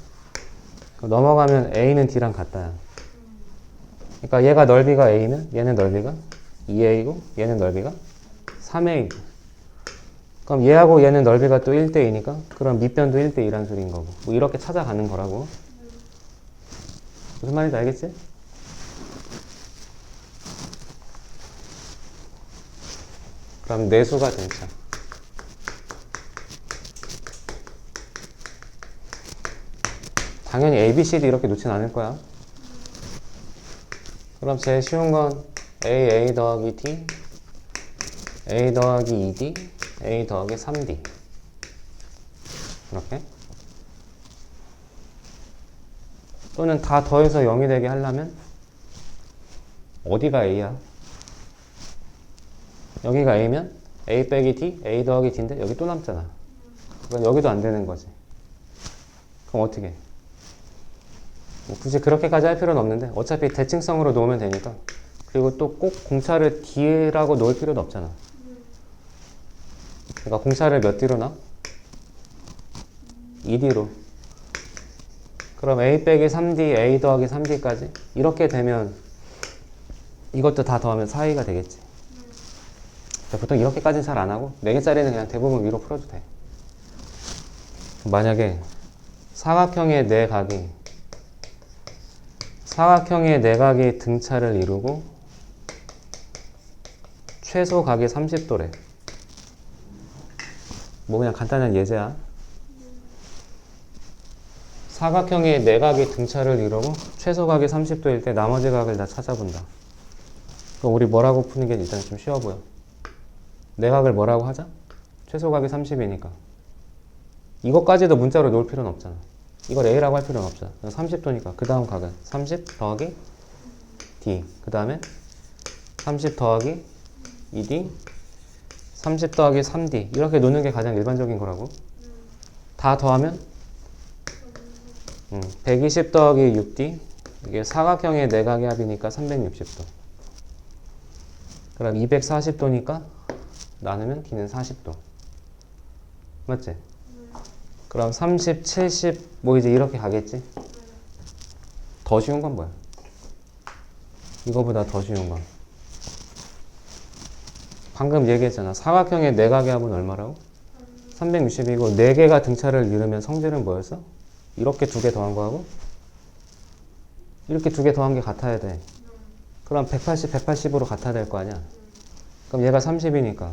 넘어가면 A는 D랑 같다야. 그러니까 얘가 넓이가 A면 얘는 넓이가 2A고 얘는 넓이가 3A고. 그럼 얘하고 얘는 넓이가 또 1대2니까 그럼 밑변도 1대2란 소리인 거고. 뭐 이렇게 찾아가는 거라고. 무슨 말인지 알겠지? 그럼 내수가 등차. 당연히 A, B, C, D 이렇게 놓진 않을 거야. 그럼 제일 쉬운 건 A 더하기 T, A 더하기 2D, A 더하기 3D. 이렇게. 또는 다 더해서 0이 되게 하려면 어디가 A야? 여기가 A면 A 빼기 D, A 더하기 D인데 여기 또 남잖아. 그럼 여기도 안 되는 거지. 그럼 어떻게 해? 뭐 굳이 그렇게까지 할 필요는 없는데 어차피 대칭성으로 놓으면 되니까. 그리고 또 꼭 공차를 D라고 놓을 필요도 없잖아. 그러니까 공차를 몇 D로 놔? 2D로. 그럼 A 빼기 3D, A 더하기 3D까지 이렇게 되면 이것도 다 더하면 4A가 되겠지. 보통 이렇게까지는 잘 안 하고 4개짜리는 그냥 대부분 위로 풀어도 돼. 만약에 사각형의 내각이 등차를 이루고 최소 각이 30도래. 뭐 그냥 간단한 예제야. 사각형의 내각이 등차를 이루고 최소 각이 30도일 때 나머지 각을 다 찾아본다. 그럼 우리 뭐라고 푸는 게 일단 좀 쉬워 보여. 내각을 뭐라고 하자? 최소각이 30이니까. 이것까지도 문자로 놓을 필요는 없잖아. 이걸 A라고 할 필요는 없잖아. 30도니까. 그 다음 각은 30 더하기 D. 그 다음에 30 더하기 2D. 30 더하기 3D. 이렇게 놓는 게 가장 일반적인 거라고. 다 더하면 120 더하기 6D. 이게 사각형의 내각의 합이니까 360도. 그럼 240도니까 나누면 D는 40도. 맞지? 그럼 30, 70, 뭐 이제 이렇게 가겠지? 더 쉬운 건 뭐야? 이거보다 더 쉬운 건 방금 얘기했잖아. 사각형의 내각의 합은 얼마라고? 360이고 4개가 등차를 이루면 성질은 뭐였어? 이렇게 2개 더한 거하고 이렇게 2개 더한 게 같아야 돼. 그럼 180, 180으로 같아야 될 거 아니야? 그럼 얘가 30이니까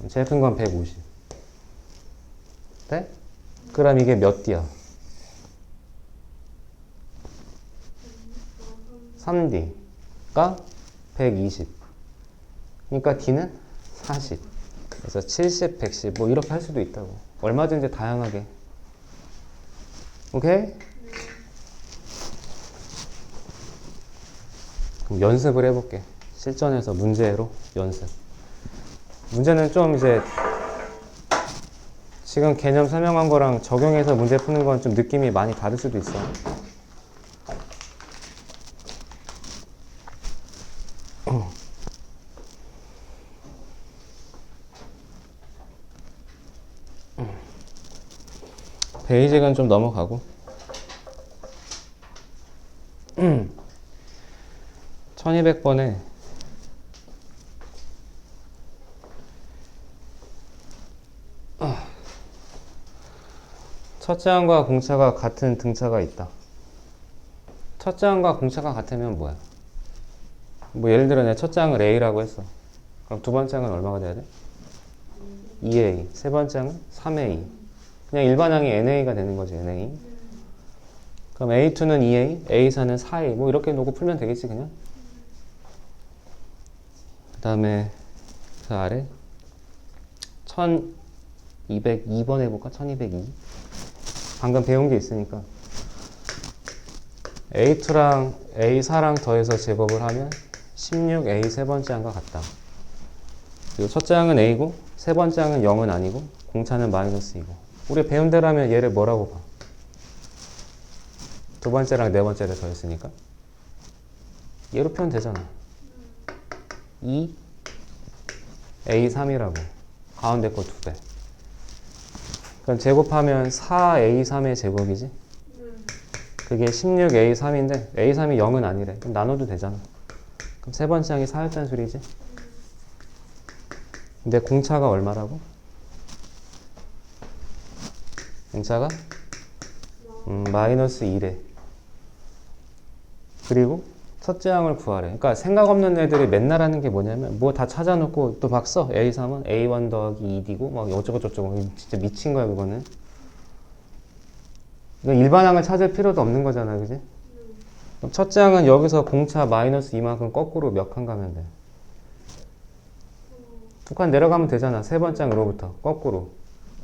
제일 큰 건 150. 돼? 그럼 이게 몇 D야? 3D가 120. 그러니까 D는 40. 그래서 70, 110 뭐 이렇게 할 수도 있다고. 얼마든지 다양하게. 오케이? 그럼 연습을 해볼게. 실전에서 문제로 연습. 문제는 좀 이제 지금 개념 설명한 거랑 적용해서 문제 푸는 건 좀 느낌이 많이 다를 수도 있어. 베이직은 좀 넘어가고 1200번에 첫째 항과 공차가 같은 등차가 있다. 첫째 항과 공차가 같으면 뭐야? 뭐 예를 들어 내 첫째 항을 A라고 했어. 그럼 두 번째 항은 얼마가 돼야 돼? 2A. 세 번째 항은 3A. 그냥 일반 항이 NA가 되는 거지, NA. 그럼 A2는 2A, A4는 4A. 뭐 이렇게 놓고 풀면 되겠지, 그냥. 그 다음에 그 아래 1202번 해볼까? 1202. 방금 배운 게 있으니까. A2랑 A4랑 더해서 제곱을 하면 16A 세 번째 항과 같다. 그리고 첫째 항은 A고 세 번째 항은 0은 아니고 공차는 마이너스이고. 우리 배운 대로라면 얘를 뭐라고 봐? 두 번째랑 네 번째를 더했으니까 얘로 표현 되잖아. 2A3이라고. 가운데 거 2배. 그럼 제곱하면 4A3의 제곱이지? 그게 16A3인데 A3이 0은 아니래. 그럼 나눠도 되잖아. 그럼 세 번째 항이 4였다는 소리지? 근데 공차가 얼마라고? 공차가? 마이너스 2래. 그리고 첫째 항을 구하래. 그러니까 생각 없는 애들이 맨날 하는 게 뭐냐면 뭐 다 찾아놓고 또 막 써. A3은 A1 더하기 2D고 막 어쩌고 저쩌고. 진짜 미친 거야 그거는. 그러니까 일반 항을 찾을 필요도 없는 거잖아, 그지? 그럼 첫째 항은 여기서 공차 마이너스 이만큼 거꾸로 몇 칸 가면 돼? 2칸 내려가면 되잖아. 세 번째 항으로부터 거꾸로.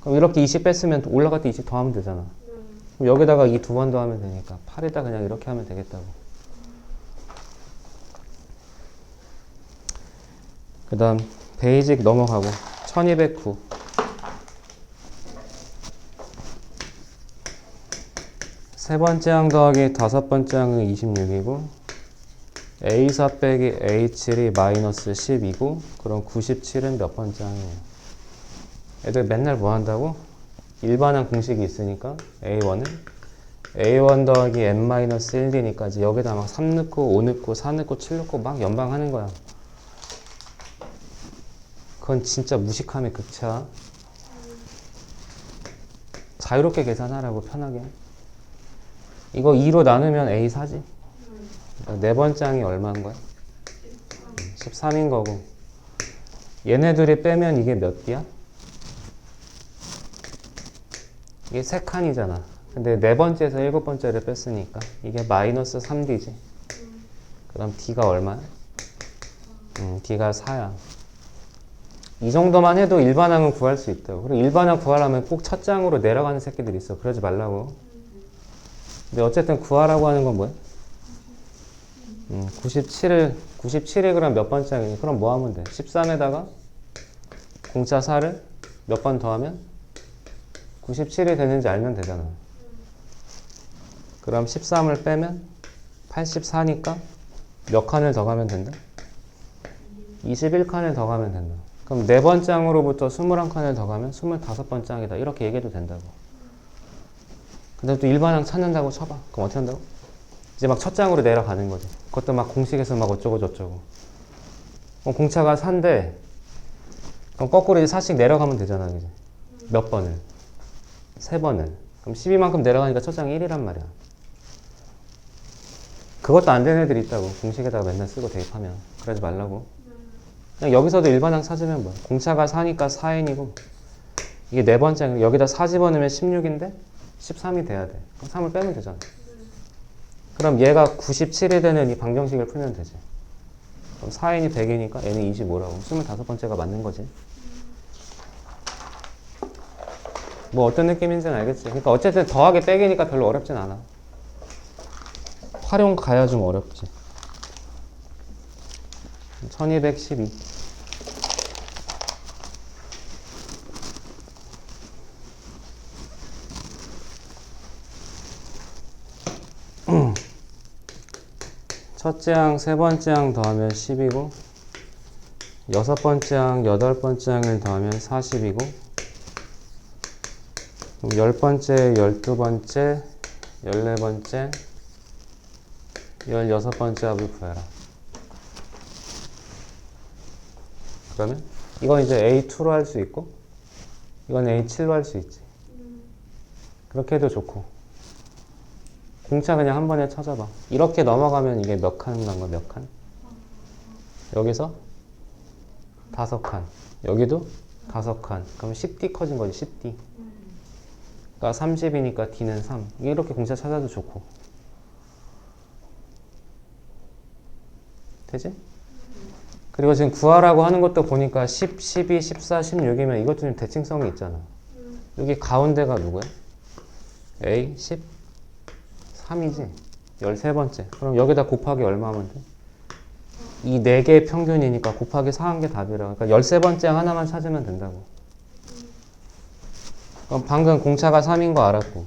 그럼 이렇게 20 뺐으면 올라갈 때 20 더하면 되잖아. 그럼 여기다가 이 2번 더하면 되니까 8에다 그냥 이렇게 하면 되겠다고. 그 다음 베이직 넘어가고 1209. 세 번째 항 더하기 다섯 번째 항은 26이고 A4 빼기 A7이 마이너스 10이고 그럼 97은 몇 번째 항이에요? 애들 맨날 뭐 한다고? 일반항 공식이 있으니까 A1은 A1 더하기 N-1D니까 이제 여기다 막 3 넣고 5 넣고 4 넣고 7 넣고 막 연방하는 거야. 그건 진짜 무식함의 극차. 자유롭게 계산하라고 편하게. 이거 2로 나누면 A4지. 그러니까 네 번째 항이 얼마인 거야? 13인 거고. 얘네들이 빼면 이게 몇 D야? 이게 3칸이잖아. 근데 네 번째에서 일곱 번째를 뺐으니까 이게 마이너스 3D지. 그럼 D가 얼마야? D가 4야. 이 정도만 해도 일반항은 구할 수 있다고. 그리고 일반항 구하려면 꼭 첫 장으로 내려가는 새끼들이 있어. 그러지 말라고. 근데 어쨌든 구하라고 하는 건 뭐야? 97이 그럼 몇 번째 항이니? 그럼 뭐 하면 돼? 13에다가 공차 4를 몇 번 더하면 97이 되는지 알면 되잖아. 그럼 13을 빼면 84니까 몇 칸을 더 가면 된다? 21칸을 더 가면 된다. 그럼 네 번째 항으로부터 21칸을 더 가면 25번째 항이다. 이렇게 얘기해도 된다고. 근데 또 일반항 찾는다고 쳐봐. 그럼 어떻게 한다고? 이제 막 첫 장으로 내려가는 거지. 그것도 막 공식에서 막 어쩌고 저쩌고. 공차가 4인데 그럼 거꾸로 이제 4씩 내려가면 되잖아. 그지? 몇 번을? 3번을. 그럼 12만큼 내려가니까 첫 장이 1이란 말이야. 그것도 안 되는 애들이 있다고. 공식에다가 맨날 쓰고 대입하면. 그러지 말라고. 그냥 여기서도 일반항 찾으면 뭐야? 공차가 4니까 4n이고 이게 네 번째. 여기다 4 집어넣으면 16인데 13이 돼야 돼. 그럼 3을 빼면 되잖아. 그럼 얘가 97이 되는 이 방정식을 풀면 되지. 그럼 4n이 100이니까 n이 25라고. 25번째가 맞는 거지. 뭐 어떤 느낌인지는 알겠지. 그러니까 어쨌든 더하기 빼기니까 별로 어렵진 않아. 활용 가야 좀 어렵지. 1212. 첫째 항, 세 번째 항 더하면 10이고 여섯 번째 항, 여덟 번째 항을 더하면 40이고 그럼 열 번째, 12번째, 14번째, 16번째 합을 구해라. 그러면 이건 이제 A2로 할 수 있고 이건 A7로 할 수 있지. 그렇게 해도 좋고 공차 그냥 한 번에 찾아봐. 이렇게 넘어가면 이게 몇 칸 난 거 몇 칸? 여기서 5칸. 여기도 5칸. 그럼 10D 커진 거지, 10D. 그러니까 30이니까 D는 3. 이렇게 공차 찾아도 좋고. 되지? 그리고 지금 구하라고 하는 것도 보니까 10, 12, 14, 16이면 이것도 좀 대칭성이 있잖아. 여기 가운데가 누구야? A, 10, 3이지. 13번째. 그럼 여기다 곱하기 얼마면 돼? 이 4개의 평균이니까 곱하기 4한 게 답이라. 그러니까 13번째 하나만 찾으면 된다고. 그럼 방금 공차가 3인 거 알았고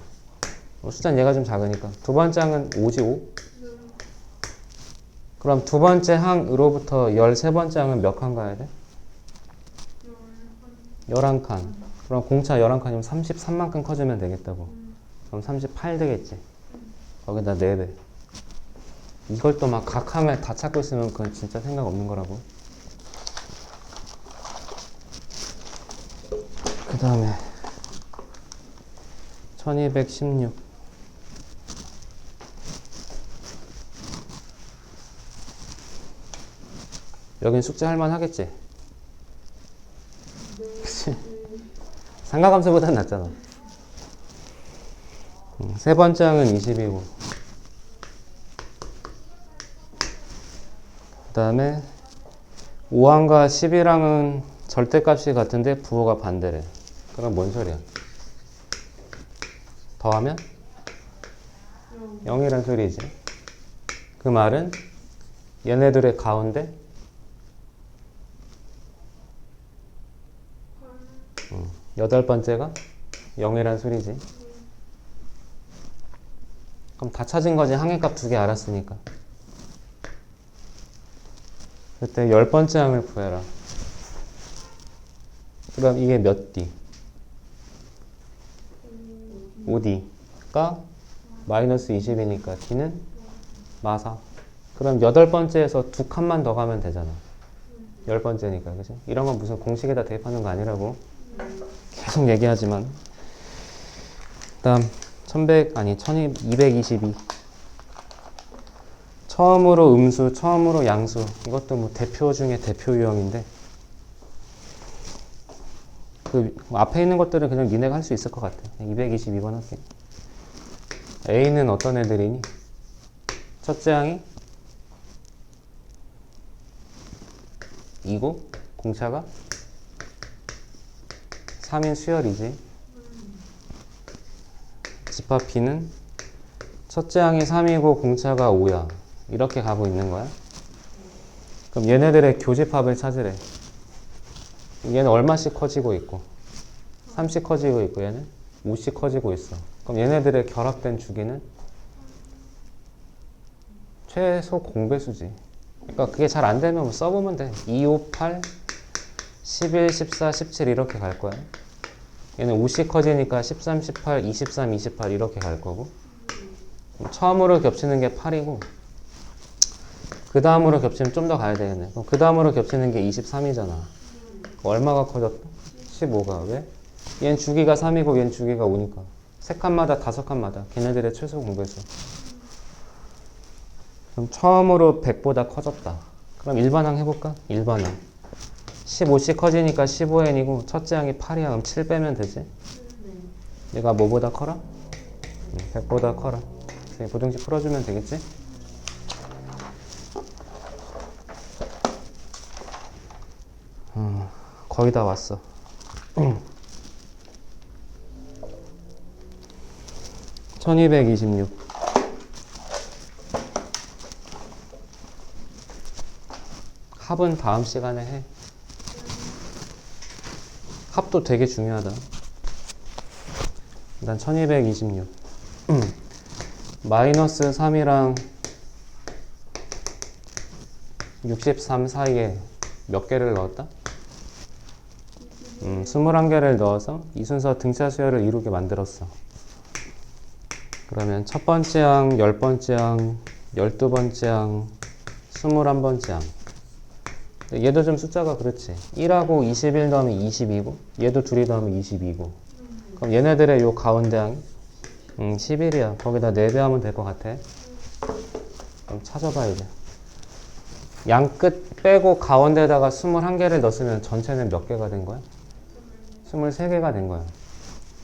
숫자는 얘가 좀 작으니까 두 번째 항은 5지 5? 그럼 두 번째 항으로부터 13번째 항은 몇 칸 가야 돼? 11칸. 그럼 공차 11칸이면 33만큼 커지면 되겠다고. 그럼 38 되겠지. 거기다 4배. 이걸 또 막 각 항을 다 찾고 있으면 그건 진짜 생각 없는 거라고. 그 다음에 1216. 여긴 숙제 할만 하겠지? 그치? 삼각함수보단 낫잖아. 세 번째 항은 20이고 그 다음에 5항과 11항은 절대값이 같은데 부호가 반대래. 그럼 뭔 소리야? 더하면 0이란 소리지. 그 말은 얘네들의 가운데 여덟 번째가 0이란 소리지. 그럼 다 찾은 거지. 항의값 2개 알았으니까. 그때 10번째 항을 구해라. 그럼 이게 몇 D? 5D가 마이너스 20이니까 D는 마사. 그럼 8번째에서 2칸만 더 가면 되잖아. 10번째니까. 그치? 이런 건 무슨 공식에다 대입하는 거 아니라고 계속 얘기하지만. 다음 1222. 처음으로 음수, 처음으로 양수. 이것도 뭐 대표 중에 대표 유형인데 그 앞에 있는 것들은 그냥 니네가 할 수 있을 것 같아. 222번 할게. A는 어떤 애들이니? 첫째 항이 2고 공차가 3인 수열이지. 집합 B는 첫째 항이 3이고 공차가 5야. 이렇게 가고 있는 거야. 그럼 얘네들의 교집합을 찾으래. 얘는 얼마씩 커지고 있고 3씩 커지고 있고 얘는 5씩 커지고 있어. 그럼 얘네들의 결합된 주기는 최소 공배수지. 그러니까 그게 잘 안 되면 써보면 돼. 2, 5, 8, 11, 14, 17 이렇게 갈 거야. 얘는 5씩 커지니까 13, 18, 23, 28 이렇게 갈 거고 처음으로 겹치는 게 8이고 그 다음으로 겹치면 좀 더 가야 되겠네. 그럼 그 다음으로 겹치는 게 23이잖아. 얼마가 커졌다? 15가. 왜? 얘는 주기가 3이고 얘는 주기가 5니까. 세 칸마다 5칸마다 걔네들의 최소 공배수. 그럼 처음으로 100보다 커졌다. 그럼 일반항 해볼까? 일반항. 15씩 커지니까 15n이고 첫째 항이 8이야. 그럼 7 빼면 되지? 얘가 뭐보다 커라? 100보다 커라. 부등식 풀어주면 되겠지? 거의 다 왔어. (1226) 합은 다음 시간에 해. 합도 되게 중요하다. 일단 1226 마이너스 3이랑 63 사이에 몇 개를 넣었다? 21개를 넣어서 이 순서 등차 수열을 이루게 만들었어. 그러면 첫 번째 항, 10번째 항, 12번째 항, 21번째 항. 얘도 좀 숫자가 그렇지. 1하고 21 더하면 22고 얘도 둘이 더하면 22고 그럼 얘네들의 요 가운데 항이 11이야. 거기다 4배 하면 될 것 같아. 그럼 찾아봐 이제. 양 끝 빼고 가운데다가 21개를 넣었으면 전체는 몇 개가 된 거야? 23개가 된 거야.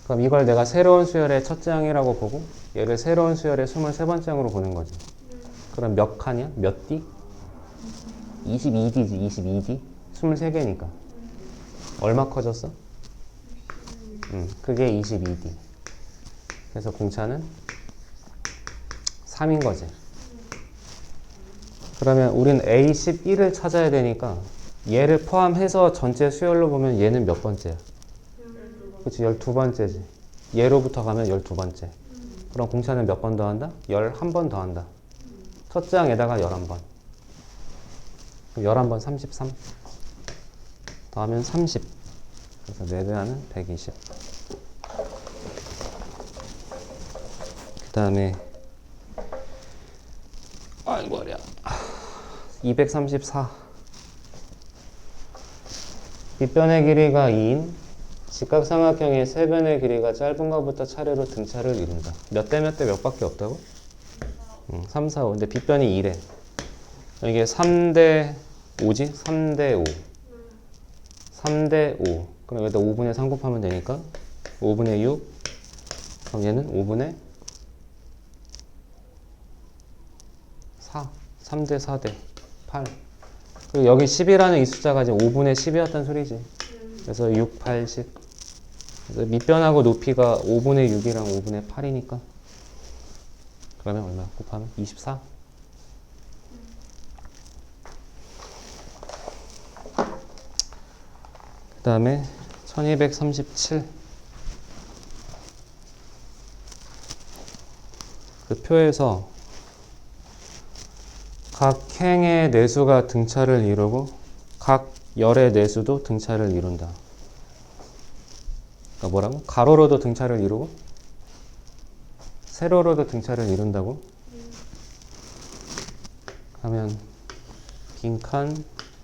그럼 이걸 내가 새로운 수열의 첫째 항이라고 보고 얘를 새로운 수열의 23번째 항으로 보는 거지. 그럼 몇 칸이야? 몇 D? 22D지. 22D? 23개니까. 얼마 커졌어? 그게 22D. 그래서 공차는 3인 거지. 그러면 우린 A11을 찾아야 되니까 얘를 포함해서 전체 수열로 보면 얘는 몇 번째야? 그치, 12번째지. 얘로부터 가면 12번째. 그럼 공차는 몇 번 더한다? 11번 더한다. 첫째 항에다가 11번. 11번 33. 더하면 30. 그래서 4배하면 120. 그 다음에 아이고 머리야. 234. 빗변의 길이가 2인 직각삼각형의 세변의 길이가 짧은 것부터 차례로 등차를 이룬다. 몇 대 몇 대 몇 밖에 없다고? 3, 4, 5. 근데 빗변이 2래. 이게 3대 5지? 3대 5. 3대 5. 그럼 여기다 5분의 3 곱하면 되니까 5분의 6. 그럼 얘는 5분의 4. 3대 4대 8. 그리고 여기 10이라는 이 숫자가 이제 5분의 10이었단 소리지. 그래서 6, 8, 10. 그래서 밑변하고 높이가 5분의 6이랑 5분의 8이니까 그러면 얼마 곱하면 24. 그 다음에 1237. 그 표에서 각 행의 내수가 등차를 이루고 각 열의 내수도 등차를 이룬다. 그러니까 뭐라고? 가로로도 등차를 이루고 세로로도 등차를 이룬다고? 하면 빈칸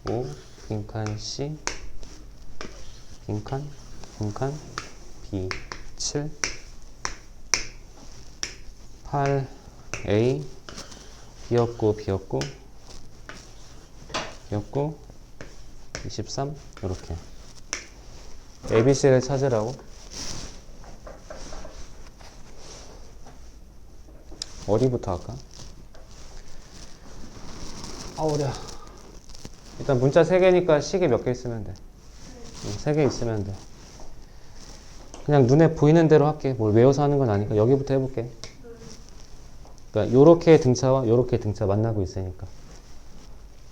5, 빈칸 C, 빈칸 B 7, 8 A 비었고 23 이렇게 ABC를 찾으라고. 어디부터 할까? 아우랴. 일단 문자 3개니까 식이 몇 개 있으면 돼. 3개 있으면 돼. 그냥 눈에 보이는 대로 할게. 뭘 외워서 하는 건 아니까 여기부터 해볼게. 그러니까 요렇게 등차와 요렇게 등차 만나고 있으니까.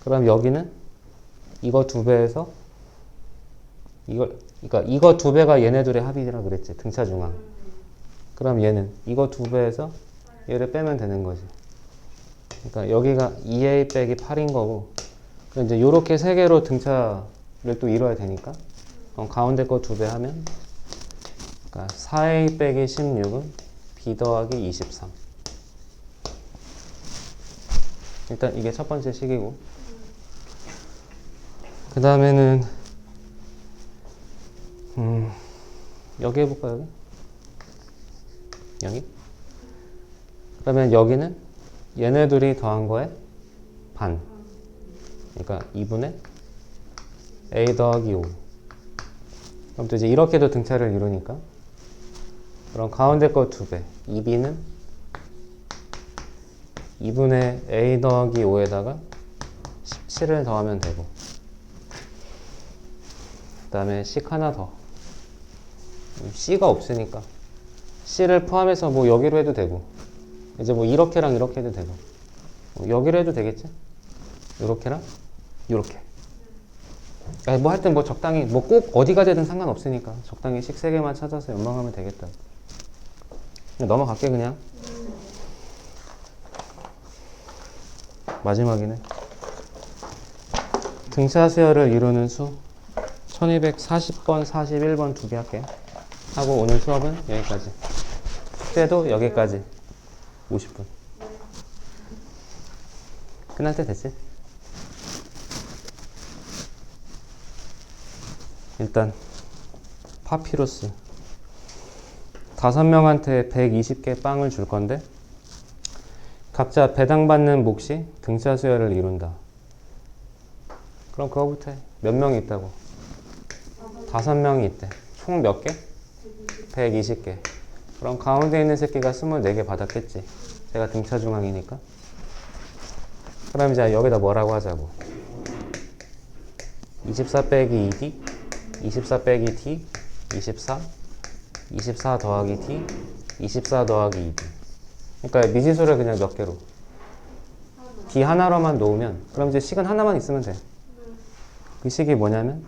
그럼 여기는 이거 2배에서 그러니까 이거 2배가 얘네 둘의 합이라 그랬지. 등차 중앙. 그럼 얘는 이거 2배에서 얘를 빼면 되는 거지. 그러니까 여기가 2a 빼기 8인 거고. 그럼 이제 요렇게 3개로 등차를 또 이뤄야 되니까. 가운데 거 2배 하면 그러니까 4a 빼기 16은 b 더하기 23. 일단 이게 첫 번째 식이고. 그 다음에는 여기 해볼까 여기? 여기? 그러면 여기는 얘네 둘이 더한 거에 반. 그러니까 2분의 a 더하기 5. 그럼 또 이제 이렇게도 등차를 이루니까 그럼 가운데 거 2배. 2b는 2분의 a 더하기 5에다가 17을 더하면 되고 그 다음에 식 하나 더. c가 없으니까 c를 포함해서 뭐 여기로 해도 되고 이제 뭐 이렇게랑 이렇게 해도 되고 여기로 해도 되겠지? 요렇게랑 요렇게. 뭐 하여튼 뭐 적당히 뭐 꼭 어디가 되든 상관없으니까 적당히 식 3개만 찾아서 연방하면 되겠다. 그냥 넘어갈게 그냥. 마지막이네. 등차 수열을 이루는 수 1240번, 41번 2개 할게. 하고 오늘 수업은 여기까지. 숙제도 여기까지. 50분. 끝날 때 됐지? 일단 파피루스 5명한테 120개 빵을 줄 건데 각자 배당받는 몫이 등차 수열을 이룬다. 그럼 그거부터 해. 몇 명이 있다고? 5명이 있대. 총 몇 개? 120개. 그럼 가운데 있는 새끼가 24개 받았겠지. 제가 등차 중앙이니까. 그럼 이제 여기다 뭐라고 하자고. 24 빼기 2d, 24 빼기 d, 24, 24 더하기 d, 24 더하기 2d. 그러니까 미지수를 그냥 몇 개로? d 하나로만 놓으면 그럼 이제 식은 하나만 있으면 돼. 그 식이 뭐냐면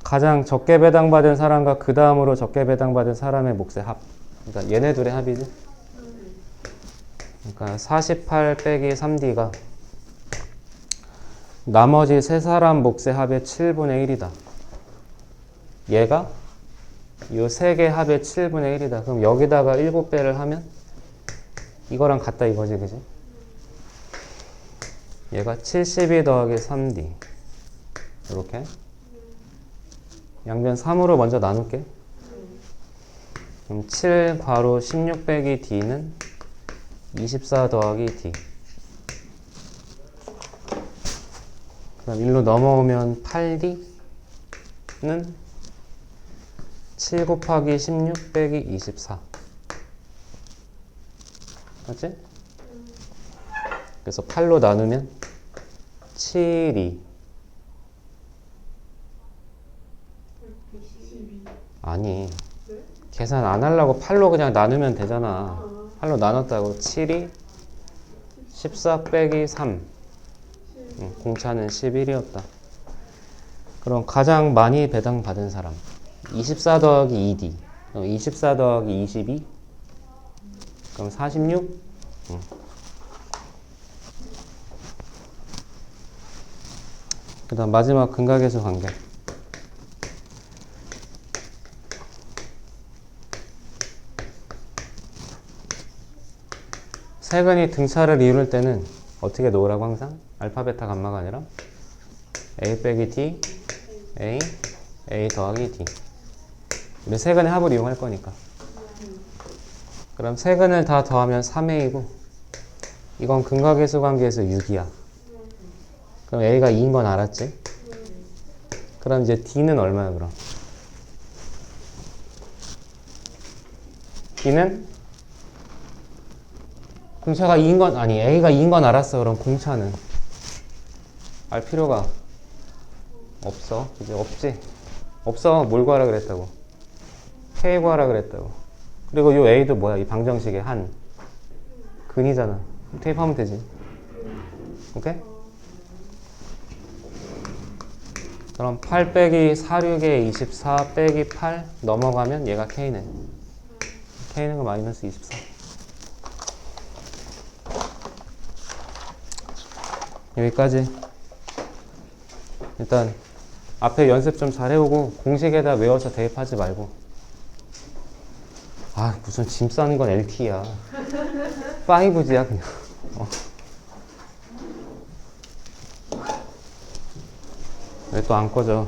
가장 적게 배당받은 사람과 그 다음으로 적게 배당받은 사람의 몫의 합. 그러니까 얘네 둘의 합이지. 그러니까 48 빼기 3d가 나머지 세 사람 몫의 합의 7분의 1이다. 얘가 이 세 개 합의 7분의 1이다. 그럼 여기다가 7배를 하면 이거랑 같다 이거지, 그지? 얘가 72 더하기 3d. 이렇게. 양변 3으로 먼저 나눌게. 그럼 7 괄호 16 빼기 d는 24 더하기 d. 그럼 1로 넘어오면 8d는 7 곱하기 16 빼기 24. 맞지? 그래서 8로 나누면 7이. 아니, 계산 안 하려고 8로 그냥 나누면 되잖아. 8로 나눴다고 7이 14 빼기 3. 공차는 11이었다. 그럼 가장 많이 배당받은 사람 24 더하기 2d. 24 더하기 22. 그럼 46. 그 다음 마지막 근각계수 관계. 세근이 등차를 이룰 때는 어떻게 놓으라고 항상? 알파, 베타, 감마가 아니라 a 빼기 t, a 더하기 d. 우리 세근의 합을 이용할 거니까. 그럼 세근을 다 더하면 3a이고 이건 근각계수 관계에서 6이야. 그럼 a가 2인 건 알았지? 그럼 이제 d는 얼마야 그럼? d는 공차가 2인 건 아니 a가 2인 건 알았어. 그럼 공차는 알 필요가 없어. 이제 없지? 없어. 뭘 구하라 그랬다고? k 구하라 그랬다고. 그리고 요 a도 뭐야? 이 방정식의 한 근이잖아. 대입하면 되지. 오케이? 그럼 8 빼기 46에 24 빼기 8 넘어가면 얘가 k네. k는 거 마이너스 24. 여기까지. 일단 앞에 연습 좀 잘 해오고 공식에다 외워서 대입하지 말고. 아 무슨 짐 싸는 건 LT야. 5G야 그냥. 왜 또 안 꺼져?